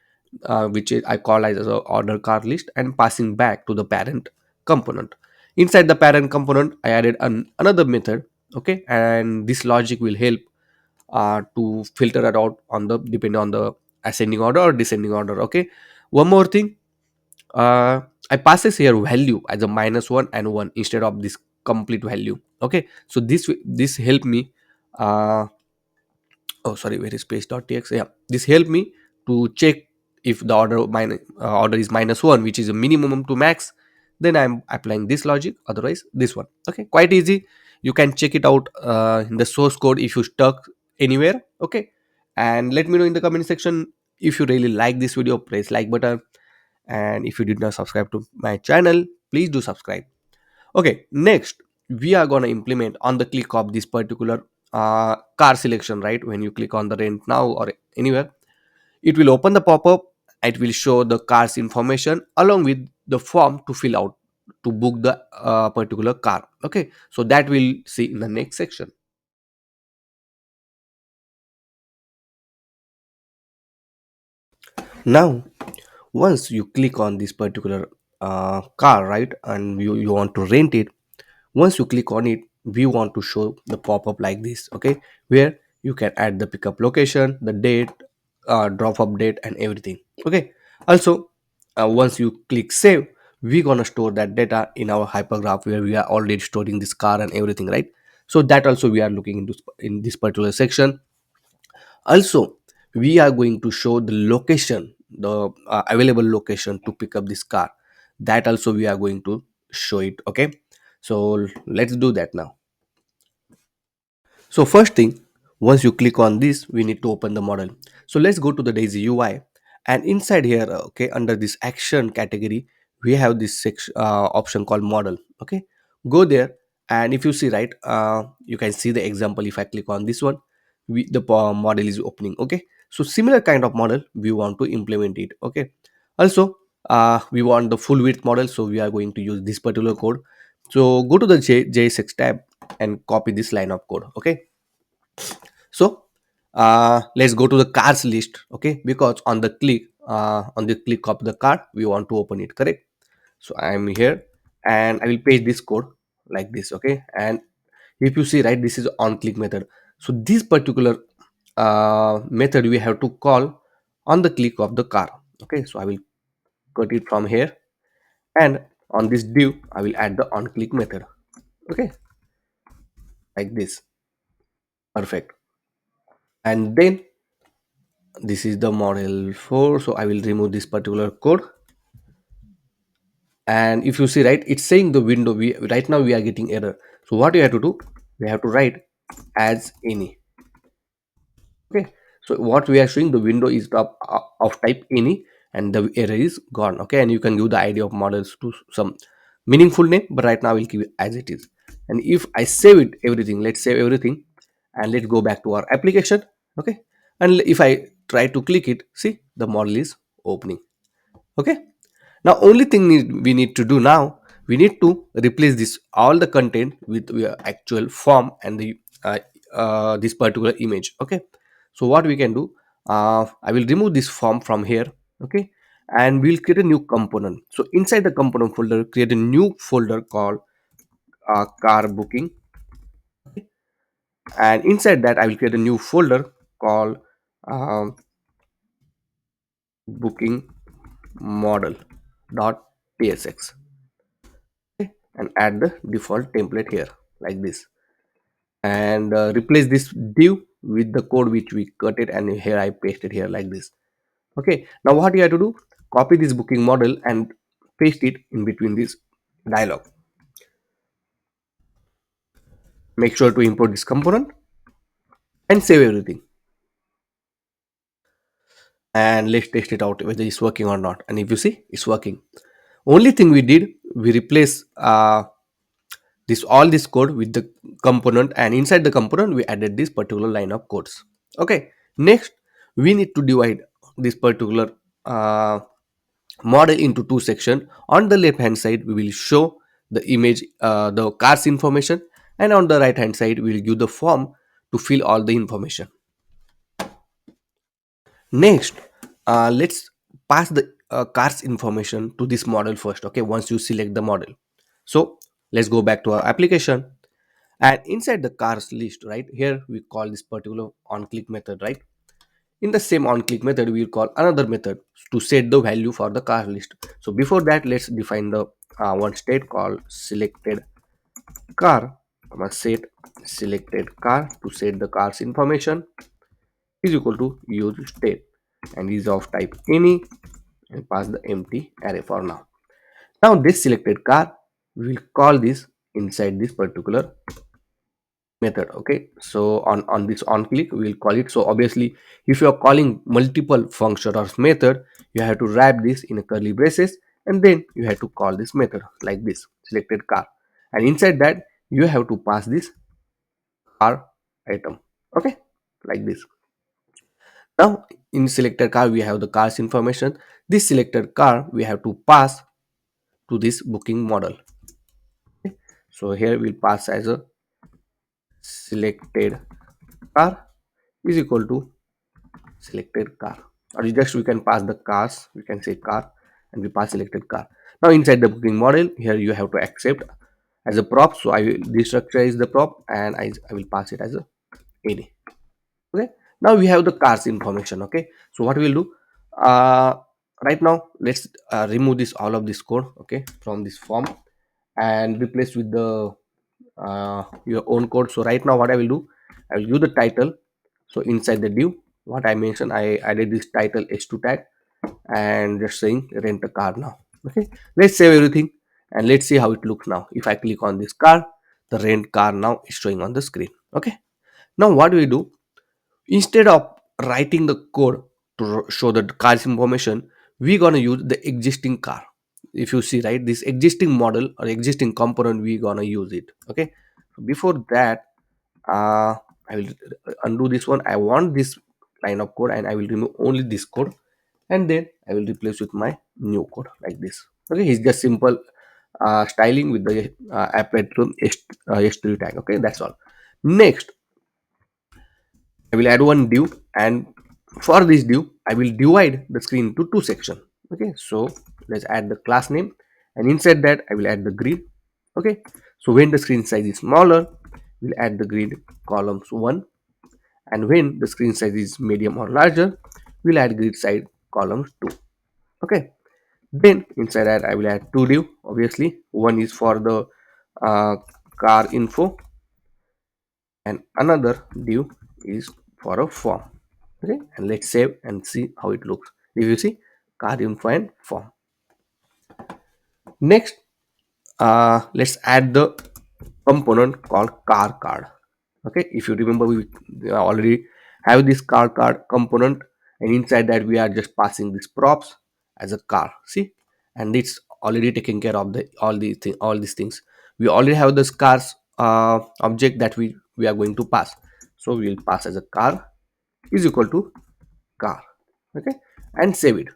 which I call as a order car list, and passing back to the parent component. Inside the parent component I added another method. Okay, and this logic will help to filter it out on the depending on the ascending order or descending order. Okay, one more thing, I passes here value as a -1 and 1 instead of this complete value. Okay, so this help me uh, oh sorry, where is page.txt, yeah, this help me to check if the order is -1, which is a minimum to max, then I'm applying this logic, otherwise this one. Okay, quite easy, you can check it out in the source code if you stuck anywhere. Okay, and let me know in the comment section if you really like this video, press like button, and if you did not subscribe to my channel, please do subscribe. Okay, next we are going to implement on the click of this particular car selection, right? When you click on the rent now or anywhere, it will open the pop-up. It will show the car's information along with the form to fill out to book the particular car. Okay, so that we'll see in the next section. Now, once you click on this particular car, right, and you want to rent it, once you click on it, we want to show the pop-up like this, okay, where you can add the pickup location, the date, drop up date, and everything. Okay, also once you click save, we're gonna store that data in our hypergraph where we are already storing this car and everything, right? So that also we are looking into in this particular section. Also, we are going to show the location, the available location to pick up this car. That also we are going to show it. Okay, so let's do that now. So first thing, once you click on this, we need to open the model. So let's go to the Daisy UI, and inside here, okay, under this action category, we have this section option called model. Okay, go there, and if you see, right, you can see the example. If I click on this one, the model is opening. Okay, so similar kind of model we want to implement it. Okay, also we want the full width model, so we are going to use this particular code. So go to the JSX tab and copy this line of code. Okay, so let's go to the cars list. Okay, because on the click of the car we want to open it, correct? So I am here and I will paste this code like this. Okay, and if you see, right, this is on click method. So this particular method we have to call on the click of the car. Okay, so I will cut it from here, and on this div I will add the on click method. Okay, like this. Perfect. And then this is the model 4, so I will remove this particular code. And if you see, right, it's saying the window, we right now we are getting error. So what you have to do, we have to write as any. Okay, so what we are showing, the window is of type any, and the error is gone. Okay, and you can give the ID of models to some meaningful name, but right now I will keep it as it is. And if I save it everything, let's save everything, and let's go back to our application. Okay, and if I try to click it, see, the model is opening. Okay, now only thing we need to do now, we need to replace this all the content with actual form and the this particular image. Okay, so what we can do, I will remove this form from here. Okay, and we'll create a new component. So inside the component folder, create a new folder called car booking. Okay, and inside that I will create a new folder called um, booking model dot tsx. Okay, and add the default template here like this, and replace this div with the code which we cut it, and here I pasted here like this. Okay, now what you have to do, copy this booking model and paste it in between this dialog. Make sure to import this component and save everything, and let's test it out whether it's working or not. And if you see, it's working. Only thing we did, we replace this all this code with the component, and inside the component we added this particular line of codes. Okay, next we need to divide this particular model into two sections. On the left hand side we will show the image, the car's information, and on the right hand side we will give the form to fill all the information. Next, let's pass the car's information to this model first. Okay, once you select the model, so let's go back to our application, and inside the cars list, right here we call this particular on click method, right? In the same on click method we will call another method to set the value for the car list. So before that, let's define the one state called selected car, set selected car to set the car's information is equal to use state, and is of type any, and pass the empty array for now. Now this selected car, we will call this inside this particular method. Okay, so on this on click we will call it. So obviously if you are calling multiple function or method, you have to wrap this in a curly braces, and then you have to call this method like this selected car, and inside that you have to pass this car item. Okay, like this. Now in selected car we have the car's information. This selected car we have to pass to this booking model. So here we'll pass as a selected car is equal to selected car, or just we can pass the cars, we can say car, and we pass selected car. Now inside the booking model here you have to accept as a prop. So I will, this structure is the prop, and I will pass it as a any. Okay, now we have the cars information. Okay, so what we will do, uh right now let's remove this all of this code, okay, from this form, and replace with the your own code. So right now what I will do, I will use the title. So inside the div, what I mentioned, I added this title h2 tag and just saying rent a car now. Okay, let's save everything and let's see how it looks now. If I click on this car, the rent car now is showing on the screen. Okay, now what we do, instead of writing the code to show the car's information, we gonna use the existing car. If you see, right, this existing model or existing component, we gonna use it. Okay, before that, I will undo this one. I want this line of code and I will remove only this code, and then I will replace with my new code like this. Okay, it's just simple styling with the applet from h3 tag. Okay, that's all. Next, I will add one div, and for this div I will divide the screen into two sections. Okay, so let's add the class name, and inside that I will add the grid. Okay, so when the screen size is smaller, we'll add the grid columns 1, and when the screen size is medium or larger, we'll add grid size columns 2. Okay, then inside that I will add two div. Obviously one is for the uh, car info, and another div is for a form. Okay, and let's save and see how it looks. If you see, car info and form. Next, let's add the component called car card. Okay, if you remember, we already have this car card component, and inside that we are just passing these props as a car. See, and it's already taking care of the all these things. We already have this cars object that we are going to pass. So we will pass as a car is equal to car. Okay, and save it.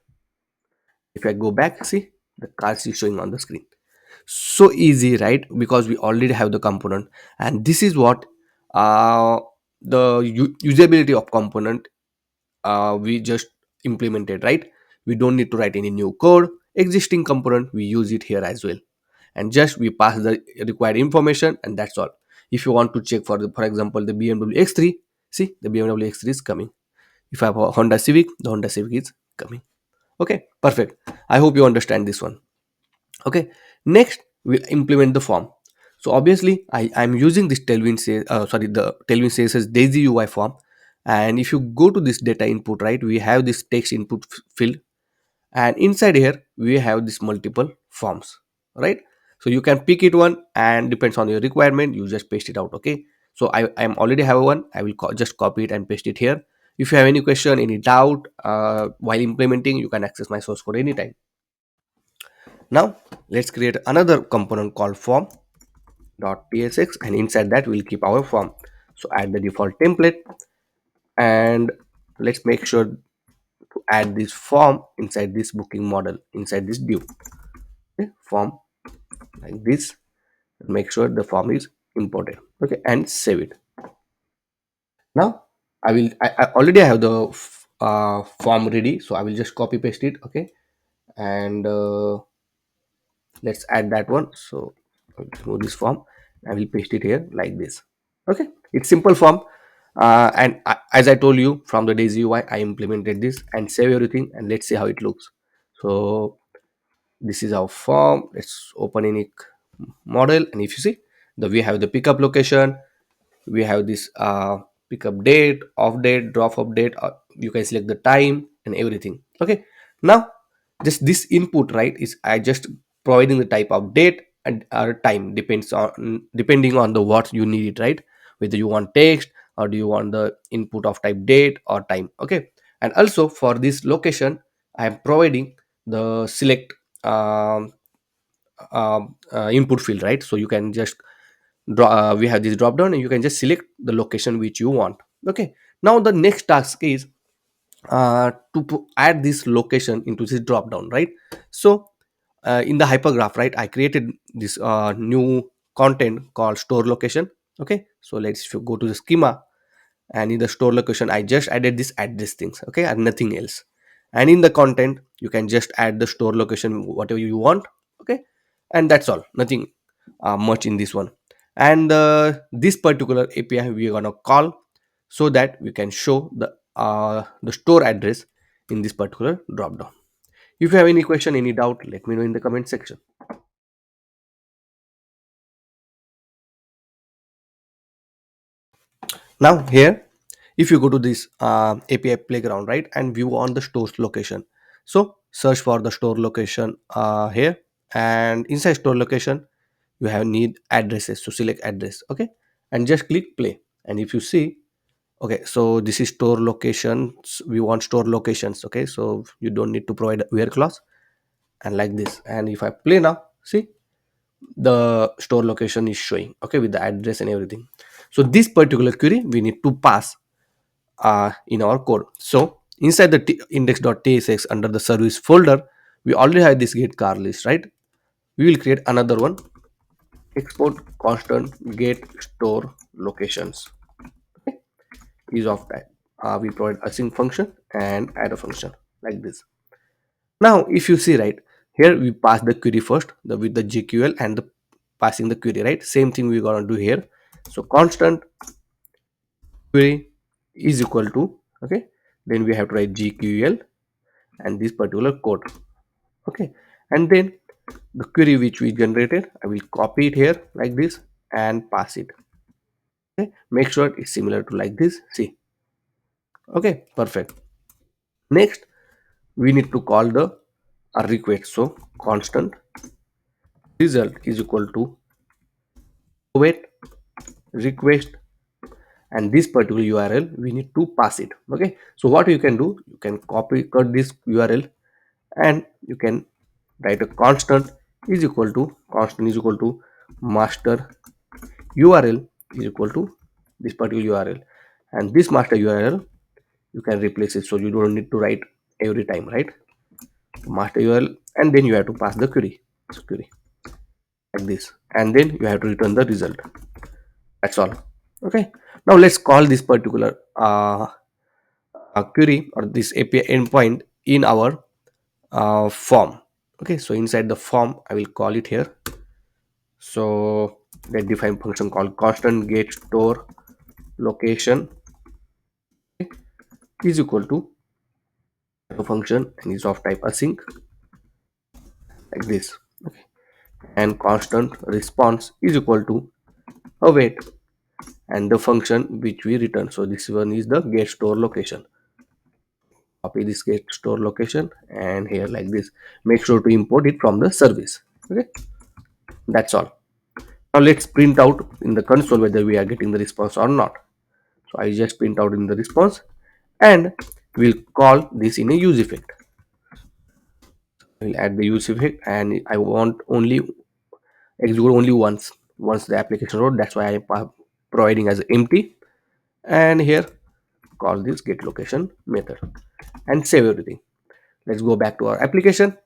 If I go back, see, the car is showing on the screen. So easy, right? Because we already have the component, and this is what uh, the usability of component we just implemented, right? We don't need to write any new code. Existing component we use it here as well, and just we pass the required information, and that's all. If you want to check for example the BMW X3, see, the BMW X3 is coming. If I have a Honda Civic, the Honda Civic is coming. Okay, perfect. I hope you understand this one. Okay, next we implement the form. So obviously I'm using this the Tailwind CSS Daisy UI form. And if you go to this data input, right, we have this text input field, and inside here we have this multiple forms, right? So you can pick it one, and depends on your requirement you just paste it out. Okay, so I'm already have one. I will just copy it and paste it here. If you have any question, any doubt while implementing, you can access my source code anytime. Now let's create another component called form.tsx, and inside that we'll keep our form. So add the default template, and let's make sure to add this form inside this booking model, inside this div. Okay, form like this. Make sure the form is imported. Okay, and save it. Now I already have the form ready, so I will just copy paste it. Okay, and let's add that one. So I'll remove this form. I will paste it here like this. Okay, it's simple form. As I told you, from the Daisy UI I implemented this, and save everything, and let's see how it looks. So this is our form. Let's open any model, and if you see, we have the pickup location, we have this pickup date, off date, drop off date, you can select the time and everything. Okay, now just this input, right, is I just providing the type of date and time, depending on the what you need it, right? Whether you want text or do you want the input of type date or time. Okay, and also for this location I am providing the select input field, right? So you can just we have this drop down, and you can just select the location which you want. Okay, now the next task is add this location into this drop down, right? So in the hypergraph, right, I created this new content called store location. Okay, so let's go to the schema, and in the store location I just added this address things, okay, and nothing else. And in the content you can just add the store location whatever you want. Okay, and that's all, nothing much in this one. And this particular API we are gonna call so that we can show the store address in this particular drop down. If you have any question, any doubt, let me know in the comment section. Now here, if you go to this API playground, right, and view on the store's location, so search for the store location here, and inside store location you have need addresses, so select address. Okay, and just click play. And if you see, okay, so this is store locations, we want store locations. Okay, so you don't need to provide where clause, and like this. And if I play now, see, the store location is showing, okay, with the address and everything. So this particular query we need to pass in our code. So inside the index.tsx under the service folder, we already have this get car list, right? We will create another one, export constant get store locations. Okay, is of type. We provide async function and add a function like this. Now if you see, right, here we pass the query first, with the GQL and the passing the query, right? Same thing we're gonna do here. So constant query is equal to, okay, then we have to write GQL and this particular code. Okay, and then the query which we generated, I will copy it here like this and pass it. Okay, make sure it's similar to like this, see. Okay, perfect. Next we need to call the a request. So constant result is equal to wait request, and this particular URL we need to pass it. Okay, so what you can do, you can copy cut this URL, and you can write a constant is equal to master URL is equal to this particular URL, and this master URL you can replace it, so you don't need to write every time, right? Master URL, and then you have to pass the query, so query like this, and then you have to return the result. That's all. Okay, now let's call this particular query or this API endpoint in our form. Okay, so inside the form I will call it here. So let define function called constant get store location is equal to a function and is of type async like this. Okay, and constant response is equal to await and the function which we return. So this one is the get store location. Copy this get store location and here like this. Make sure to import it from the service. Okay, that's all. Now let's print out in the console whether we are getting the response or not. So I just print out in the response, and we'll call this in a use effect. We'll add the use effect, and I want only execute only once the application load. That's why I'm providing as empty, and here call this get location method and save everything. Let's go back to our application.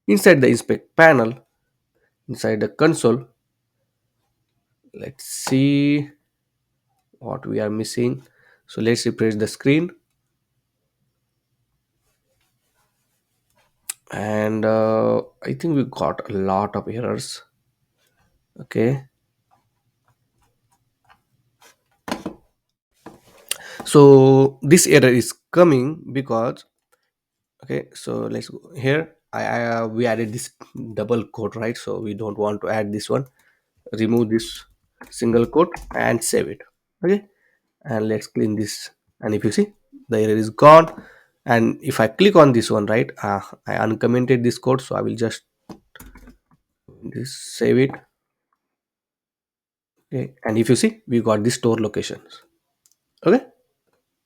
Inside the inspect panel, inside the console, let's see what we are missing. So let's refresh the screen, and I think we got a lot of errors. Okay, so this error is coming because, okay, so let's go here. We added this double quote, right? So we don't want to add this one. Remove this single quote and save it. Okay, and let's clean this, and if you see, the error is gone. And if I click on this one, right, I uncommented this code, so I will just this save it. Okay, and if you see, we got the store locations. Okay,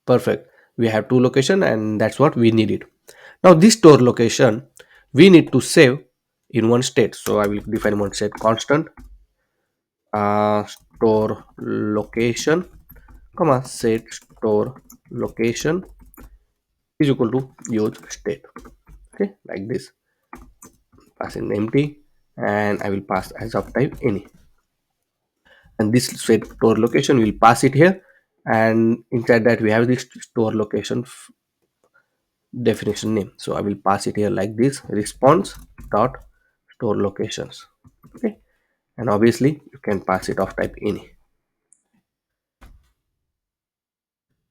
perfect. We have two location, and that's what we needed. Now this store location we need to save in one state, so I will define one state constant store location, comma set store location is equal to use state. Okay, like this, pass in empty, and I will pass as of type any, and this set store location will pass it here, and inside that we have this store location definition name. So I will pass it here like this, response dot store locations. Okay, and obviously you can pass it of type any.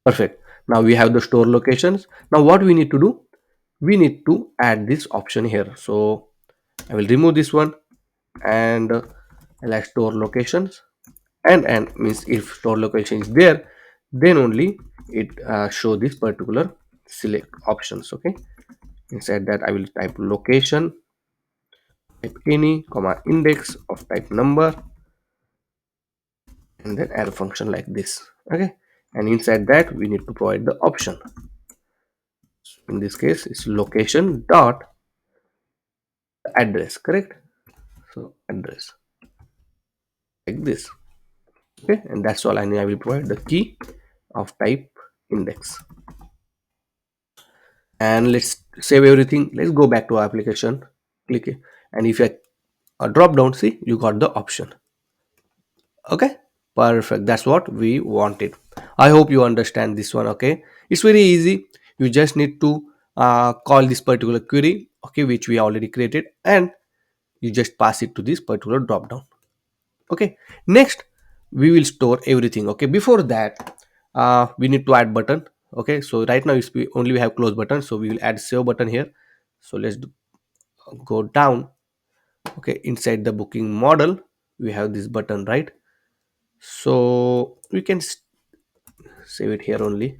Perfect. Now we have the store locations. Now what we need to do, we need to add this option here. So I will remove this one, and I'll add store locations, and means if store location is there, then only it show this particular select options. Okay, inside that I will type location, type any, comma index of type number, and then add a function like this. Okay, and inside that we need to provide the option. In this case it's location dot address, correct? So address like this. Okay, and that's all. I will provide the key of type index, and let's save everything. Let's go back to our application, click it, and if you drop down, see you got the option. Okay, perfect, that's what we wanted. I hope you understand this one. Okay, it's very easy. You just need to call this particular query, okay, which we already created, and you just pass it to this particular drop down. Okay, next we will store everything. Okay, before that we need to add button. Okay, so right now it's we have close button, so we will add save button here. So let's go down. Okay, inside the booking model we have this button, right? So we can save it here only,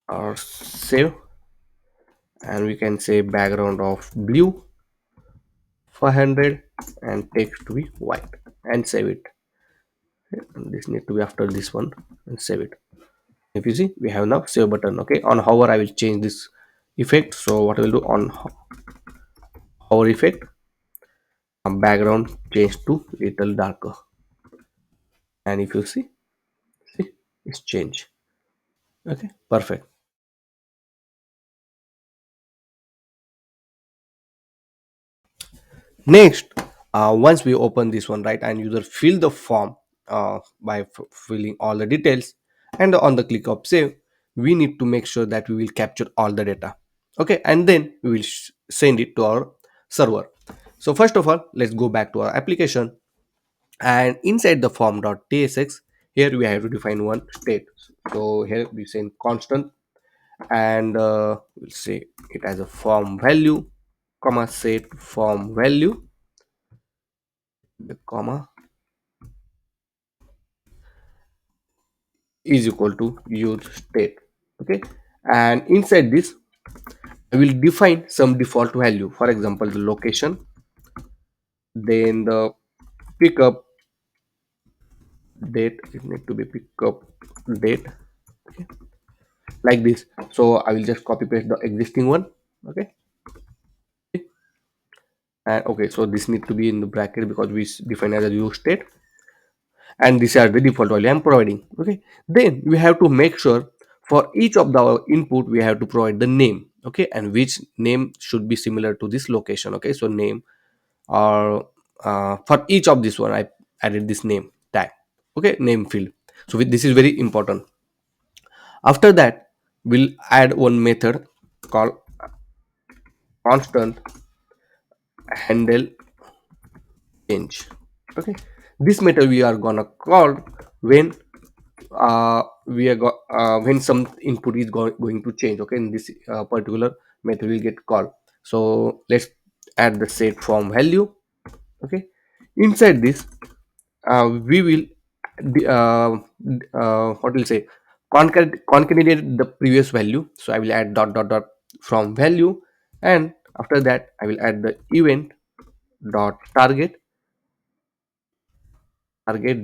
or save, and we can say background of blue 500 and text to be white, and save it. Okay, and this need to be after this one, and save it. If you see we have now save button. Okay, on hover I will change this effect. So what I will do, on hover effect, background change to little darker, and if you see it's change. Okay, perfect. Next, once we open this one, right, and user fill the form by filling all the details, and on the click of save, we need to make sure that we will capture all the data. Okay, and then we will send it to our server. So first of all, let's go back to our application, and inside the form.tsx, here we have to define one state. So here we send constant, and we'll say it as a form value, comma set form value, the comma is equal to use state. Okay, and inside this I will define some default value, for example the location, then the pickup date, it need to be pickup date. Okay, like this. So I will just copy paste the existing one. Okay, and okay, so this need to be in the bracket because we define as a use state, and these are the default value I'm providing. Okay, then we have to make sure for each of the input we have to provide the name. Okay, and which name should be similar to this location. Okay, so name, or for each of this one I added this name tag. Okay, name field. So this is very important. After that we'll add one method called constant handle change. Okay, this method we are gonna call when when some input is going to change. Okay, in this particular method will get called. So let's add the set form value. Okay, inside this we will what will say, concatenate the previous value. So I will add dot dot dot from value, and after that I will add the event dot target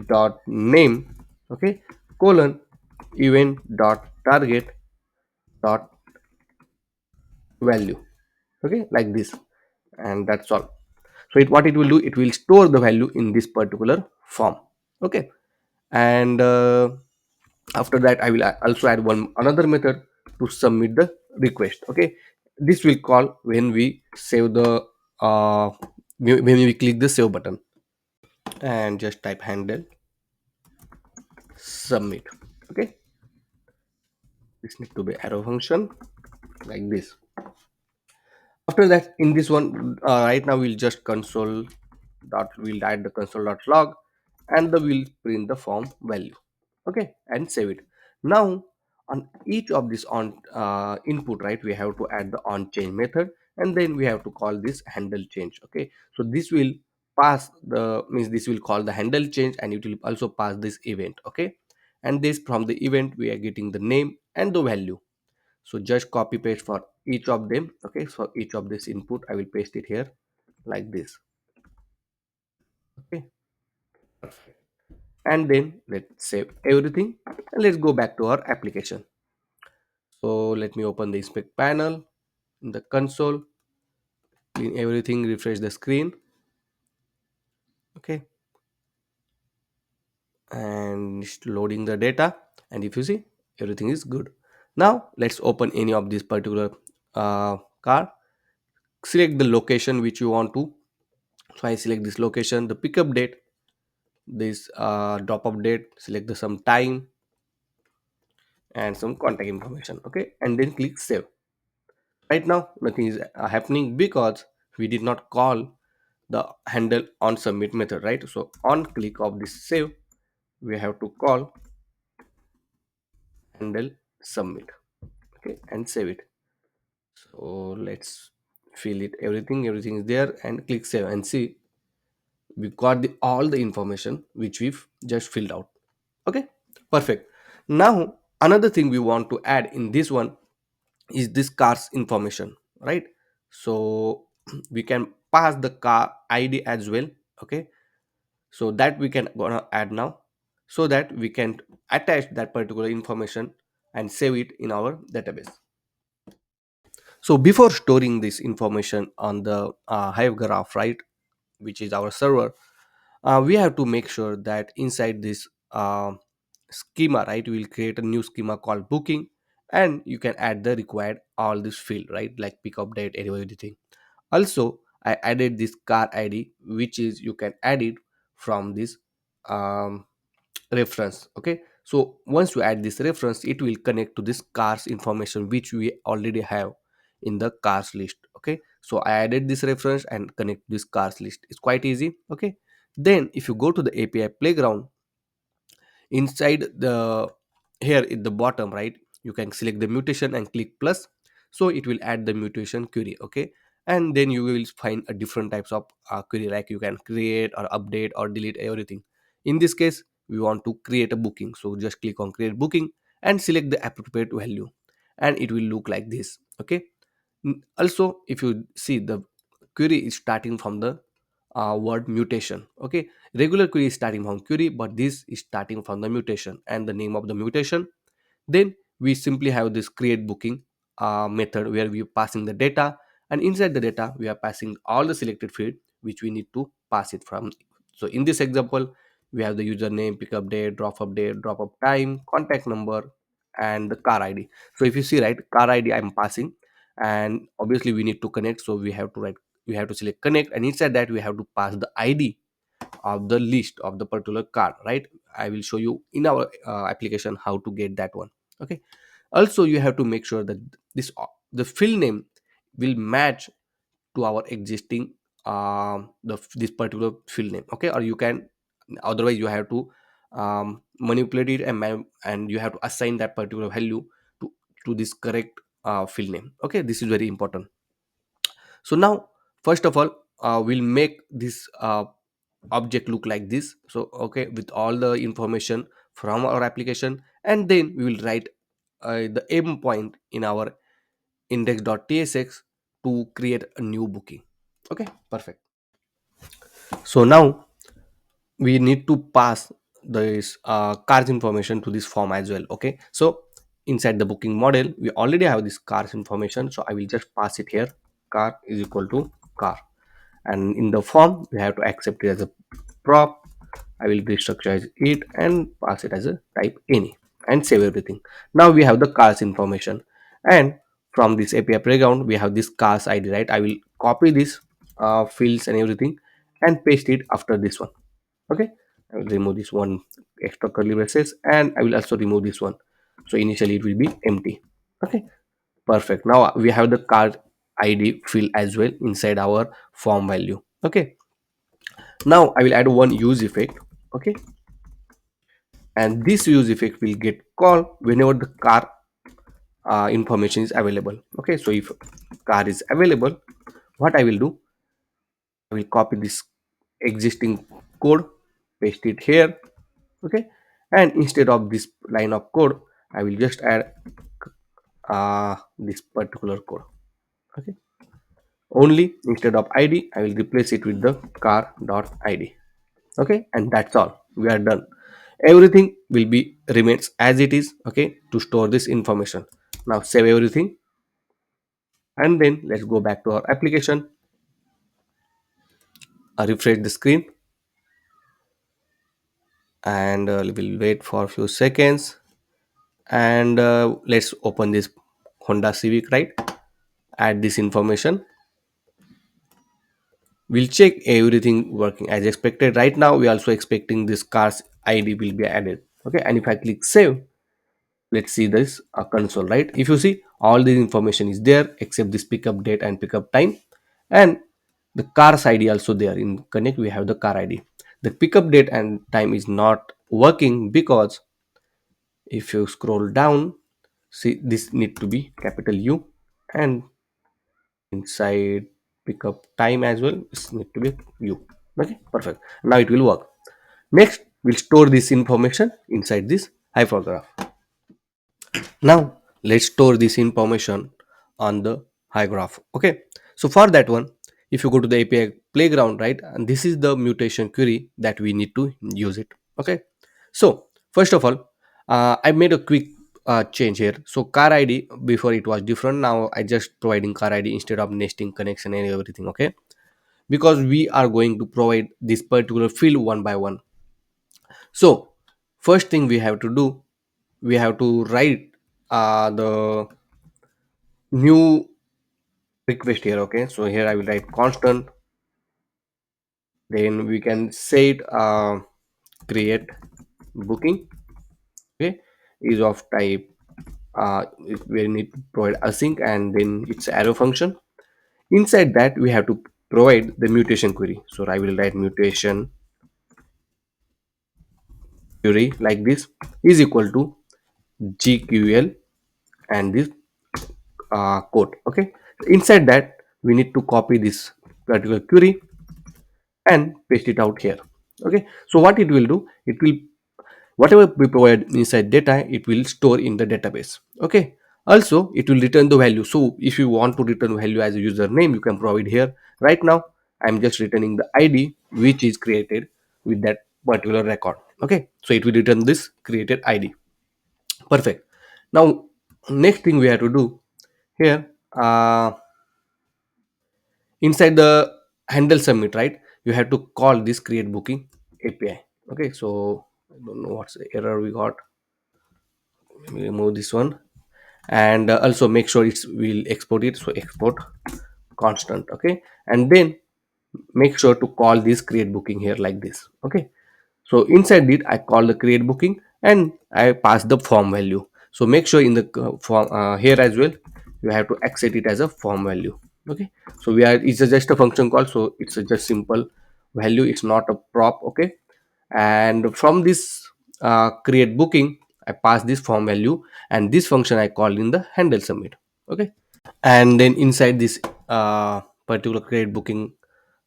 dot name. Okay, colon event dot target dot value. Okay, like this, and that's all. So what it will do, it will store the value in this particular form. Okay. And after that I will also add one another method to submit the request. Okay, this will call when we save the uh, when we click the save button, and just type handle submit. Okay, this need to be arrow function like this. After that, in this one, right now we'll just console dot, we'll add the console dot log, and the we'll print the form value. Okay, and save it. Now on each of this on input, right, we have to add the on change method, and then we have to call this handle change. Okay, so this will pass the means this will call the handle change, and it will also pass this event. Okay, and this from the event we are getting the name and the value. So just copy paste for each of them. Okay, so each of this input I will paste it here like this. Okay, and then let's save everything, and let's go back to our application. So let me open the inspect panel in the console, clean everything, refresh the screen. Okay, and it's loading the data, and if you see, everything is good. Now let's open any of this particular car, select the location which you want to. So I select this location, the pickup date, this drop off date, select the some time and some contact information. Okay, and then click save. Right now nothing is happening because we did not call the handle on submit method, right? So on click of this save, we have to call handle submit. Okay, and save it. So let's fill it, everything is there, and click save, and see we got all the information which we've just filled out. Okay, perfect. Now another thing we want to add in this one is this car's information, right? So we can pass the car id as well. Okay, so that we can gonna add now, so that we can attach that particular information and save it in our database. So before storing this information on the HyGraph, right, which is our server, we have to make sure that inside this schema, right, we will create a new schema called booking, and you can add the required all this field, right, like pickup date, everything. Also I added this car id, which is you can add it from this um, reference. Okay, so once you add this reference, it will connect to this cars information which we already have in the cars list. Okay, so I added this reference and connect this cars list. It's quite easy. Okay, then if you go to the api playground, inside the here at the bottom, right, you can select the mutation and click plus, so it will add the mutation query. Okay, and then you will find a different types of query, like you can create or update or delete everything. In this case we want to create a booking, so just click on create booking and select the appropriate value, and it will look like this. Okay, also if you see, the query is starting from the word mutation. Okay, regular query is starting from query, but this is starting from the mutation and the name of the mutation. Then we simply have this create booking method where we are passing the data, and inside the data we are passing all the selected field which we need to pass it from. So in this example we have the username, pickup date, drop up time, contact number, and the car id. So if you see, right, car id I'm passing, and obviously we need to connect, so we have to write, we have to select connect, and inside that we have to pass the id of the list of the particular car, right? I will show you in our application how to get that one. Okay, also you have to make sure that this the field name will match to our existing this particular field name. Okay, or you can, otherwise you have to manipulate it, and and you have to assign that particular value to this correct field name. Okay, this is very important. So now first of all we'll make this object look like this. So okay, with all the information from our application, and then we will write the aim point in our index.tsx to create a new booking. Okay, perfect. So now we need to pass this cars information to this form as well. Okay, so inside the booking model we already have this cars information, so I will just pass it here. Car is equal to car, and in the form we have to accept it as a prop. I will restructure it and pass it as a type any and save everything. Now we have the cars information, and from this API playground we have this cars ID, right? I will copy this fields and everything and paste it after this one. Okay, I will remove this one extra curly braces, and I will also remove this one. So initially it will be empty. Okay, perfect. Now we have the car ID field as well inside our form value. Okay, now I will add one use effect. Okay, and this use effect will get called whenever the car information is available. Okay, so if car is available, what I will do, I will copy this existing code, paste it here. Okay, and instead of this line of code I will just add this particular code. Okay, only instead of id I will replace it with the car.id. Okay, and that's all, we are done. Everything will be remains as it is. Okay, to store this information. Now save everything, and then let's go back to our application, refresh the screen, and we'll wait for a few seconds, and let's open this Honda Civic, right? Add this information. We'll check everything working as expected. Right now we also expecting this car's id will be added. Okay, and if I click save, let's see this console, right? If you see, all the information is there except this pickup date and pickup time, and the car's id also there. In connect we have the car id. The pickup date and time is not working because if you scroll down, see this need to be capital U, and inside pickup time as well it need to be U. Okay, perfect. Now it will work. Next we'll store this information inside this hypergraph. Now let's store this information on the HyGraph. Okay, so for that one, if you go to the API playground, right, and this is the mutation query that we need to use it. Okay, so first of all, I made a quick change here. So car ID before it was different. Now I just providing car ID instead of nesting connection and everything. Okay, because we are going to provide this particular field one by one. So first thing we have to do, we have to write the new request here. Okay, so here I will write constant, then we can say it create booking. Okay, is of type we need to provide async, and then it's arrow function. Inside that we have to provide the mutation query. So I will write mutation query like this is equal to GQL and this code. Okay, inside that we need to copy this particular query and paste it out here. Okay, so what it will do, it will, whatever we provide inside data, it will store in the database. Okay, also it will return the value. So if you want to return value as a username, you can provide here. Right now I'm just returning the id which is created with that particular record. Okay, so it will return this created id. Perfect. Now next thing we have to do here, inside the handle submit, right, you have to call this create booking api. Okay, so I don't know what's the error we got. Let me remove this one, and also make sure it's will export it. So export constant. Okay, and then make sure to call this create booking here like this. Okay, so inside it I call the create booking and I pass the form value. So make sure in the form here as well you have to accept it as a form value. Okay, so we are, it's just a function call, so it's a just simple value, it's not a prop. Okay, and from this create booking I pass this form value, and this function I call in the handle submit. Okay, and then inside this particular create booking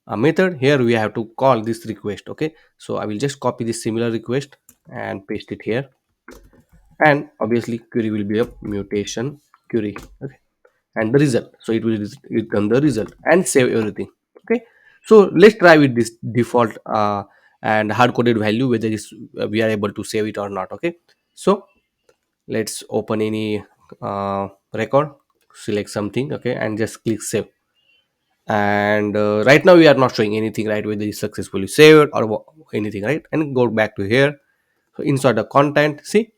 method, here we have to call this request. Okay, so I will just copy this similar request and paste it here, and obviously query will be a mutation query. Okay, and the result, so it will return the result and save everything. Okay, so let's try with this default and hard coded value whether it's, we are able to save it or not. Okay, so let's open any record, select something. Okay, and just click save, and right now we are not showing anything, right, whether it's successfully saved or anything, right? And go back to here. So inside the content, see,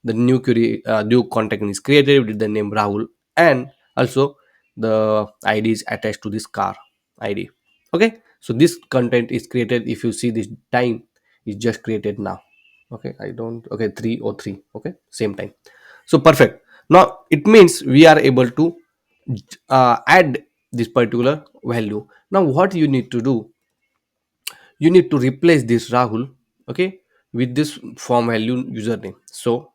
the new query, new content is created with the name Rahul, and also the id is attached to this car id. Okay, so this content is created. If you see this time is just created now. Okay, I don't, okay, 303, okay, same time. So perfect. Now it means we are able to add this particular value. Now what you need to do, you need to replace this Rahul, okay, with this form value username. So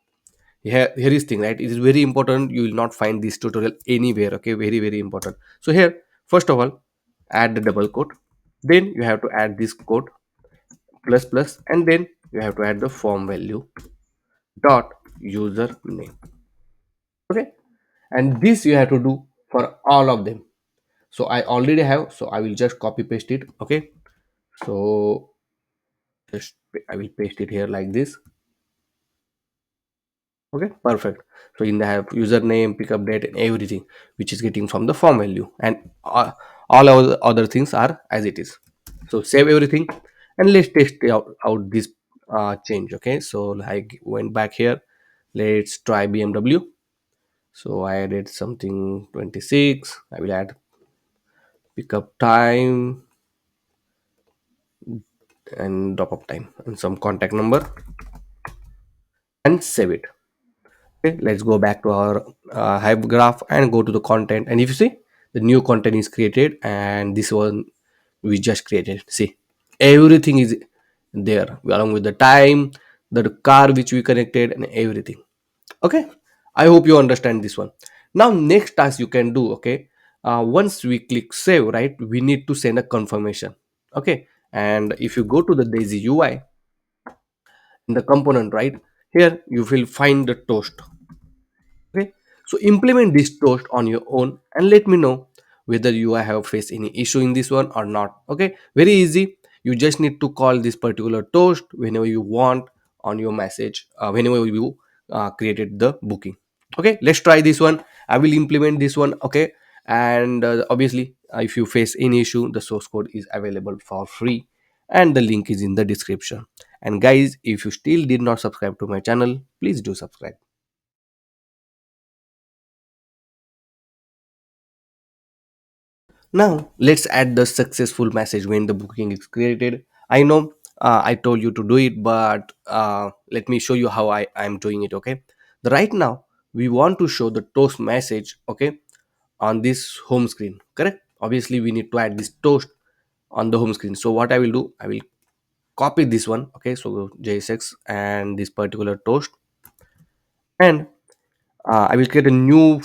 here is thing, right? It is very important. You will not find this tutorial anywhere. Okay, very very important. So here, first of all, add the double quote, then you have to add this quote plus plus, and then you have to add the form value dot username. Okay, and this you have to do for all of them. So I already have, so I will just copy paste it. Okay, so just I will paste it here like this. Okay, perfect. So in the have username, pickup date, and everything which is getting from the form value, and all other things are as it is. So save everything, and let's test out this change. Okay, so I went back here. Let's try BMW. So I added something 26. I will add pickup time and drop up time and some contact number, and save it. Okay, let's go back to our Hive graph and go to the content. And if you see, the new content is created, and this one we just created. See, everything is there along with the time, the car which we connected, and everything. Okay, I hope you understand this one. Now, next task you can do. Okay, once we click save, right, we need to send a confirmation. Okay, and if you go to the Daisy UI in the component, right, here you will find the toast. Okay, so implement this toast on your own and let me know whether you have faced any issue in this one or not. Okay, very easy. You just need to call this particular toast whenever you want on your message, whenever you created the booking. Okay, let's try this one. I will implement this one. Okay, and obviously if you face any issue, the source code is available for free, and the link is in the description. And guys, if you still did not subscribe to my channel, please do subscribe. Now, let's add the successful message when the booking is created. I know I told you to do it, but let me show you how I'm doing it. Okay, right now we want to show the toast message. Okay, on this home screen. Correct. Obviously, we need to add this toast on the home screen. So what I will do, I will copy this one. Okay, so JSX and this particular toast, and I will create a new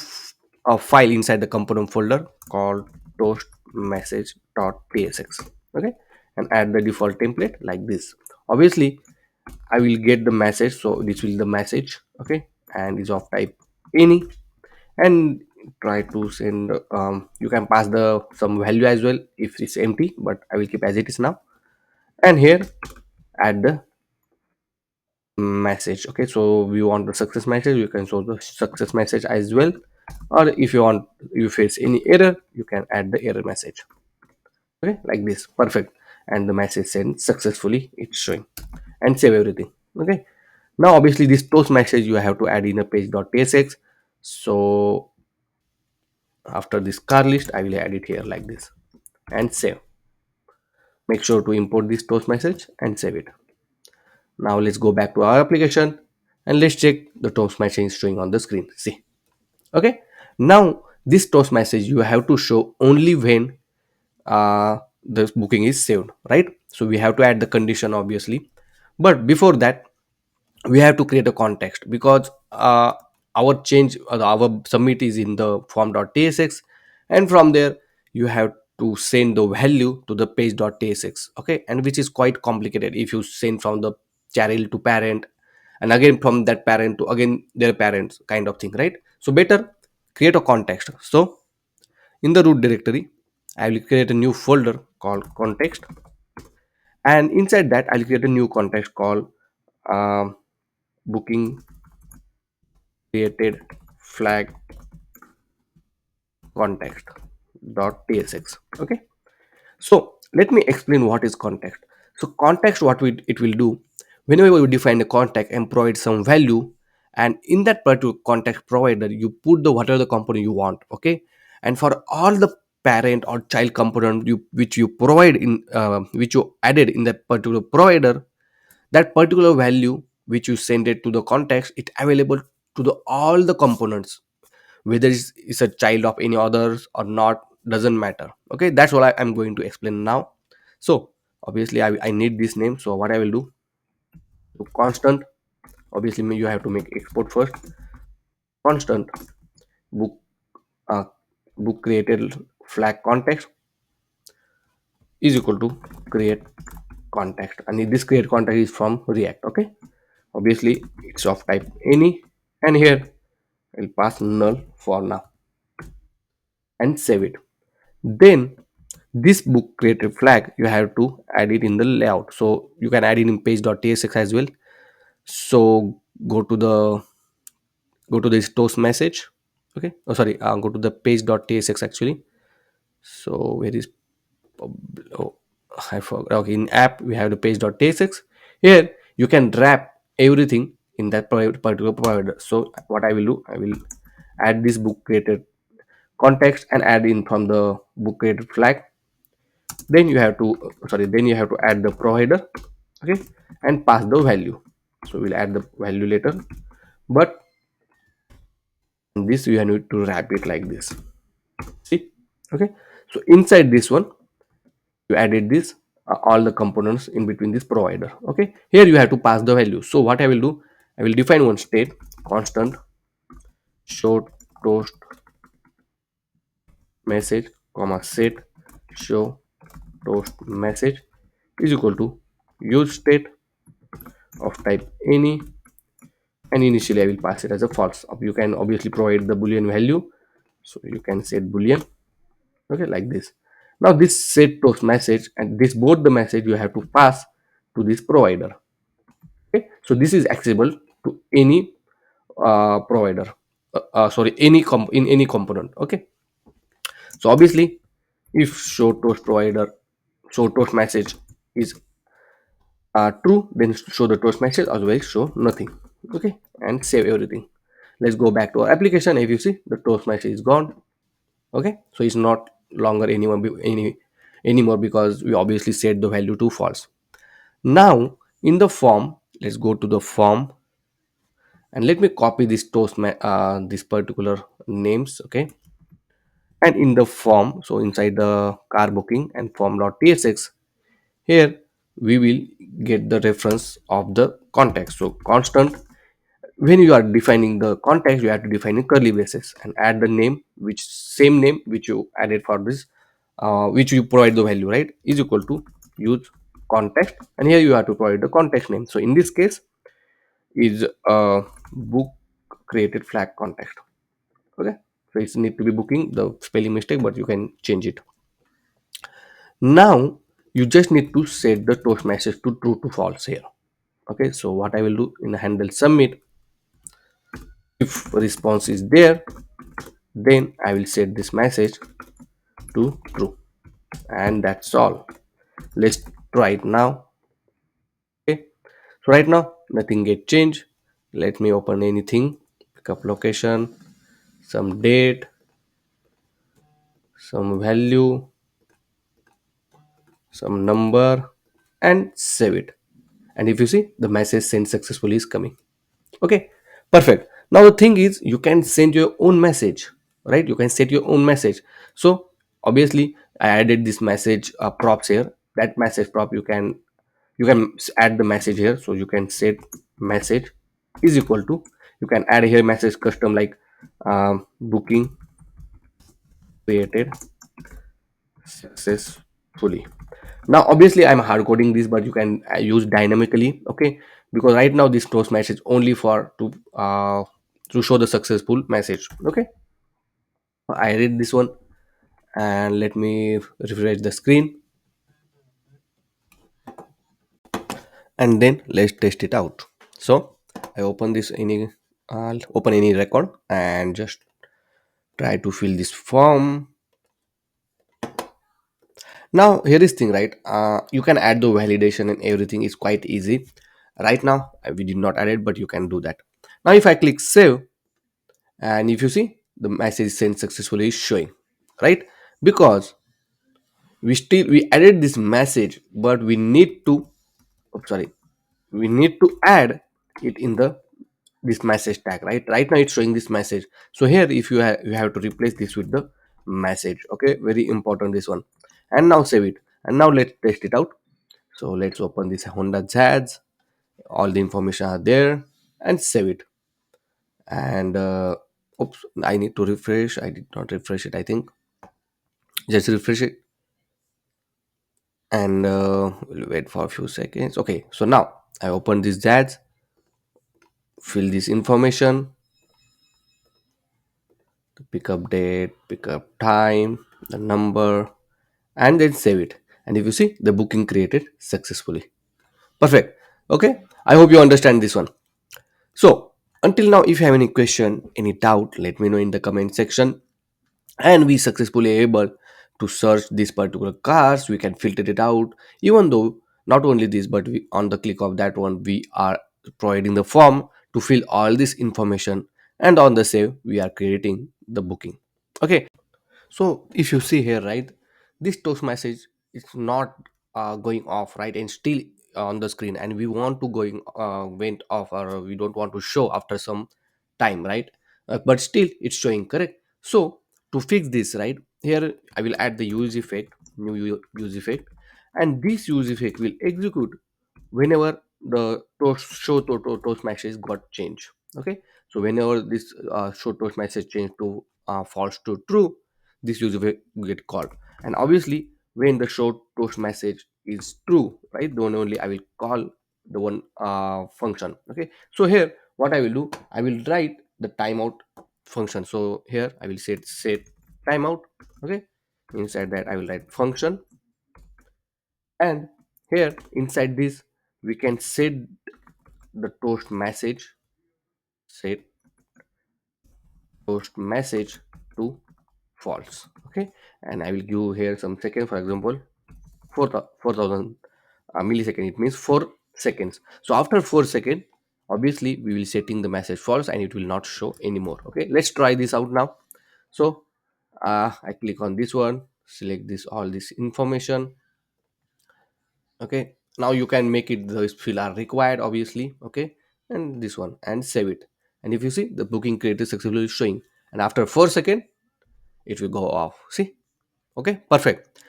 file inside the component folder called toast message.tsx. Okay, and add the default template like this. Obviously, I will get the message, so this will be the message. Okay, and is of type any, and try to send. You can pass the some value as well if it's empty, but I will keep as it is now. And here add the message. Okay, so we want the success message, you can show the success message as well, or if you want, you face any error, you can add the error message. Okay, like this, perfect. And the message sent successfully, it's showing. And save everything. Okay, now obviously this post message you have to add in a page.tsx. So after this car list, I will add it here like this and save. Make sure to import this post message and save it. Now let's go back to our application and let's check the toast message is showing on the screen. See, okay, now this toast message you have to show only when the booking is saved, right? So we have to add the condition obviously, but before that we have to create a context because our change, our submit is in the form.tsx, and from there you have to send the value to the page.tsx. Okay, and which is quite complicated if you send from the child to parent, and again from that parent to again their parents, kind of thing, right? So better create a context. So in the root directory I will create a new folder called context, and inside that I'll create a new context called um, booking created flag context, .tsx. Okay, so let me explain what is context. So context, what it will do, whenever you define a context and provide some value, and in that particular context provider, you put the whatever the component you want. Okay, and for all the parent or child component which you provide in which you added in that particular provider, that particular value which you send it to the context, it available to the all the components, whether it's a child of any others or not, doesn't matter. Okay, that's what I'm going to explain now. So obviously I need this name, so what I will do, so constant, obviously you have to make export first. Constant book uh, book created flag context is equal to create context, and this create context is from React. Okay, obviously it's of type any, and here I'll pass null for now and save it. Then this book created flag, you have to add it in the layout, so you can add it in page.tsx as well. So go to the go to this toast message. Okay, oh sorry, go to the page.tsx actually. So where is, oh, I forgot. Okay, in app we have the page.tsx. Here you can wrap everything in that particular provider. So what I will do, I will add this book created context and add in from the book created flag. Then you have to, sorry, then you have to add the provider. Okay, and pass the value. So we'll add the value later, but this you need to wrap it like this. See, okay, so inside this one you added this all the components in between this provider. Okay, here you have to pass the value. So what I will do, I will define one state, constant show toast message comma set show toast message is equal to use state of type any, and initially I will pass it as a false. You can obviously provide the boolean value, so you can set boolean. Okay, like this. Now this set toast message and this both the message you have to pass to this provider. Okay, so this is accessible to any provider, sorry, in any component. Okay, so obviously if show toast provider show toast message is true, then show the toast message, otherwise show nothing. Okay, and save everything. Let's go back to our application. If you see, the toast message is gone. Okay, so it's not longer anymore because we obviously set the value to false. Now in the form, let's go to the form, and let me copy this this particular names. Okay, and in the form, so inside the car booking and form.tsx, here we will get the reference of the context. So constant, when you are defining the context, you have to define in curly braces and add the name, which same name which you added for this, which you provide the value, right, is equal to use context, and here you have to provide the context name. So in this case is book created flag context. Okay, so it's need to be booking, the spelling mistake, but you can change it. Now you just need to set the toast message to true to false here. Okay, so what I will do, in the handle submit, if response is there, then I will set this message to true, and that's all. Let's try it now. Okay, so right now nothing get changed. Let me open anything, pick up location, some date, some value, some number, and save it. And if you see, the message sent successfully is coming. Okay, perfect. Now the thing is, you can send your own message, right? You can set your own message. So obviously I added this message props here. That message prop, you can add the message here. So you can set message is equal to, you can add here message custom like booking created successfully. Now obviously I'm hard coding this, but you can use dynamically. Okay, because right now this toast message only for to show the successful message. Okay, I read this one, and let me refresh the screen, and then let's test it out. So I open this any, I'll open any record and just try to fill this form. Now here is thing, right? You can add the validation and everything is quite easy. Right now we did not add it, but you can do that. Now if I click save, and if you see the message sent successfully is showing, right? Because we added this message, but we need to, oh, sorry, we need to add it in the this message tag. Right now it's showing this message, so here if you have to replace this with the message. Okay, very important this one. And now save it, and now let's test it out. So let's open this Honda Jazz, all the information are there, and save it. And oops, I need to refresh. I did not refresh it, I think. Just refresh it, and we'll wait for a few seconds. Okay, so now I open this Jazz, fill this information, the pickup date, pickup time, the number, and then save it. And if you see, the booking created successfully. Perfect. Okay, I hope you understand this one. So until now, if you have any question, any doubt, let me know in the comment section. And we successfully able to search these particular cars. We can filter it out. Even though not only this, but we, on the click of that one, we are providing the form to fill all this information, and on the save we are creating the booking. Okay, so if you see here, right, this toast message is not going off, right, and still on the screen, and we want to going went off, or we don't want to show after some time, right? But still it's showing, correct? So to fix this, right, here I will add the use effect, new use effect, and this use effect will execute whenever the toast message got changed. Okay, so whenever this show toast message change to false to true, this user will get called. And obviously when the show toast message is true, right, then only I will call the one function. Okay, so here what I will do, I will write the timeout function. So here I will set timeout. Okay, inside that I will write function, and here inside this we can set the toast message, set toast message to false. Okay, and I will give here some second, for example 4000 millisecond, it means 4 seconds. So after 4 seconds, obviously we will setting the message false and it will not show anymore. Okay, let's try this out now. So I click on this one, select this all this information. Okay, now you can make it the field are required, obviously. Okay, and this one, and save it. And if you see, the booking created successfully showing, and after 4 seconds it will go off. See? Okay, perfect.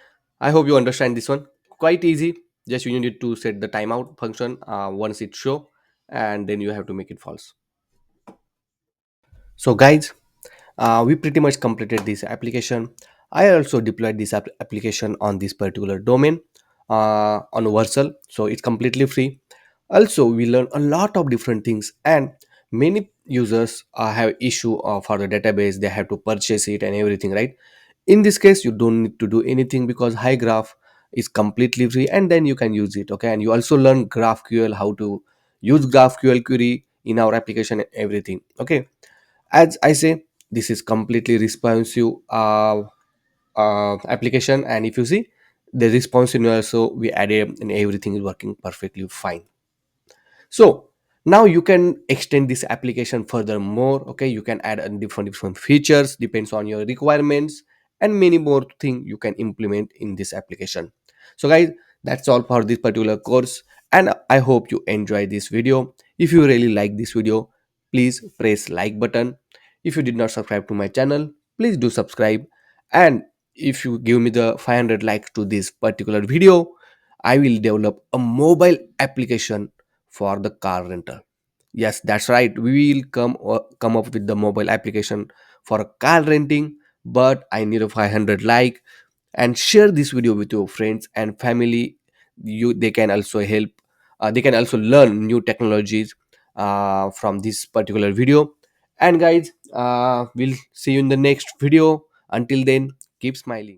I hope you understand this one. Quite easy. Just you need to set the timeout function once it show, and then you have to make it false. So guys, we pretty much completed this application. I also deployed this application on this particular domain on Vercel, so it's completely free. Also, we learn a lot of different things, and many users have issue for the database. They have to purchase it and everything, right? In this case, you don't need to do anything because HyGraph is completely free, and then you can use it. Okay, and you also learn GraphQL, how to use GraphQL query in our application and everything. Okay, as I say, this is completely responsive application, and if you see the responsive also we added, and everything is working perfectly fine. So now you can extend this application furthermore. Okay, you can add different features depends on your requirements, and many more things you can implement in this application. So guys, that's all for this particular course, and I hope you enjoy this video. If you really like this video, please press like button. If you did not subscribe to my channel, please do subscribe. And if you give me the 500 likes to this particular video, I will develop a mobile application for the car rental. Yes, that's right. We will come up with the mobile application for car renting, but I need a 500 like, and share this video with your friends and family. You they can also help. They can also learn new technologies from this particular video. And guys, we'll see you in the next video. Until then, keep smiling.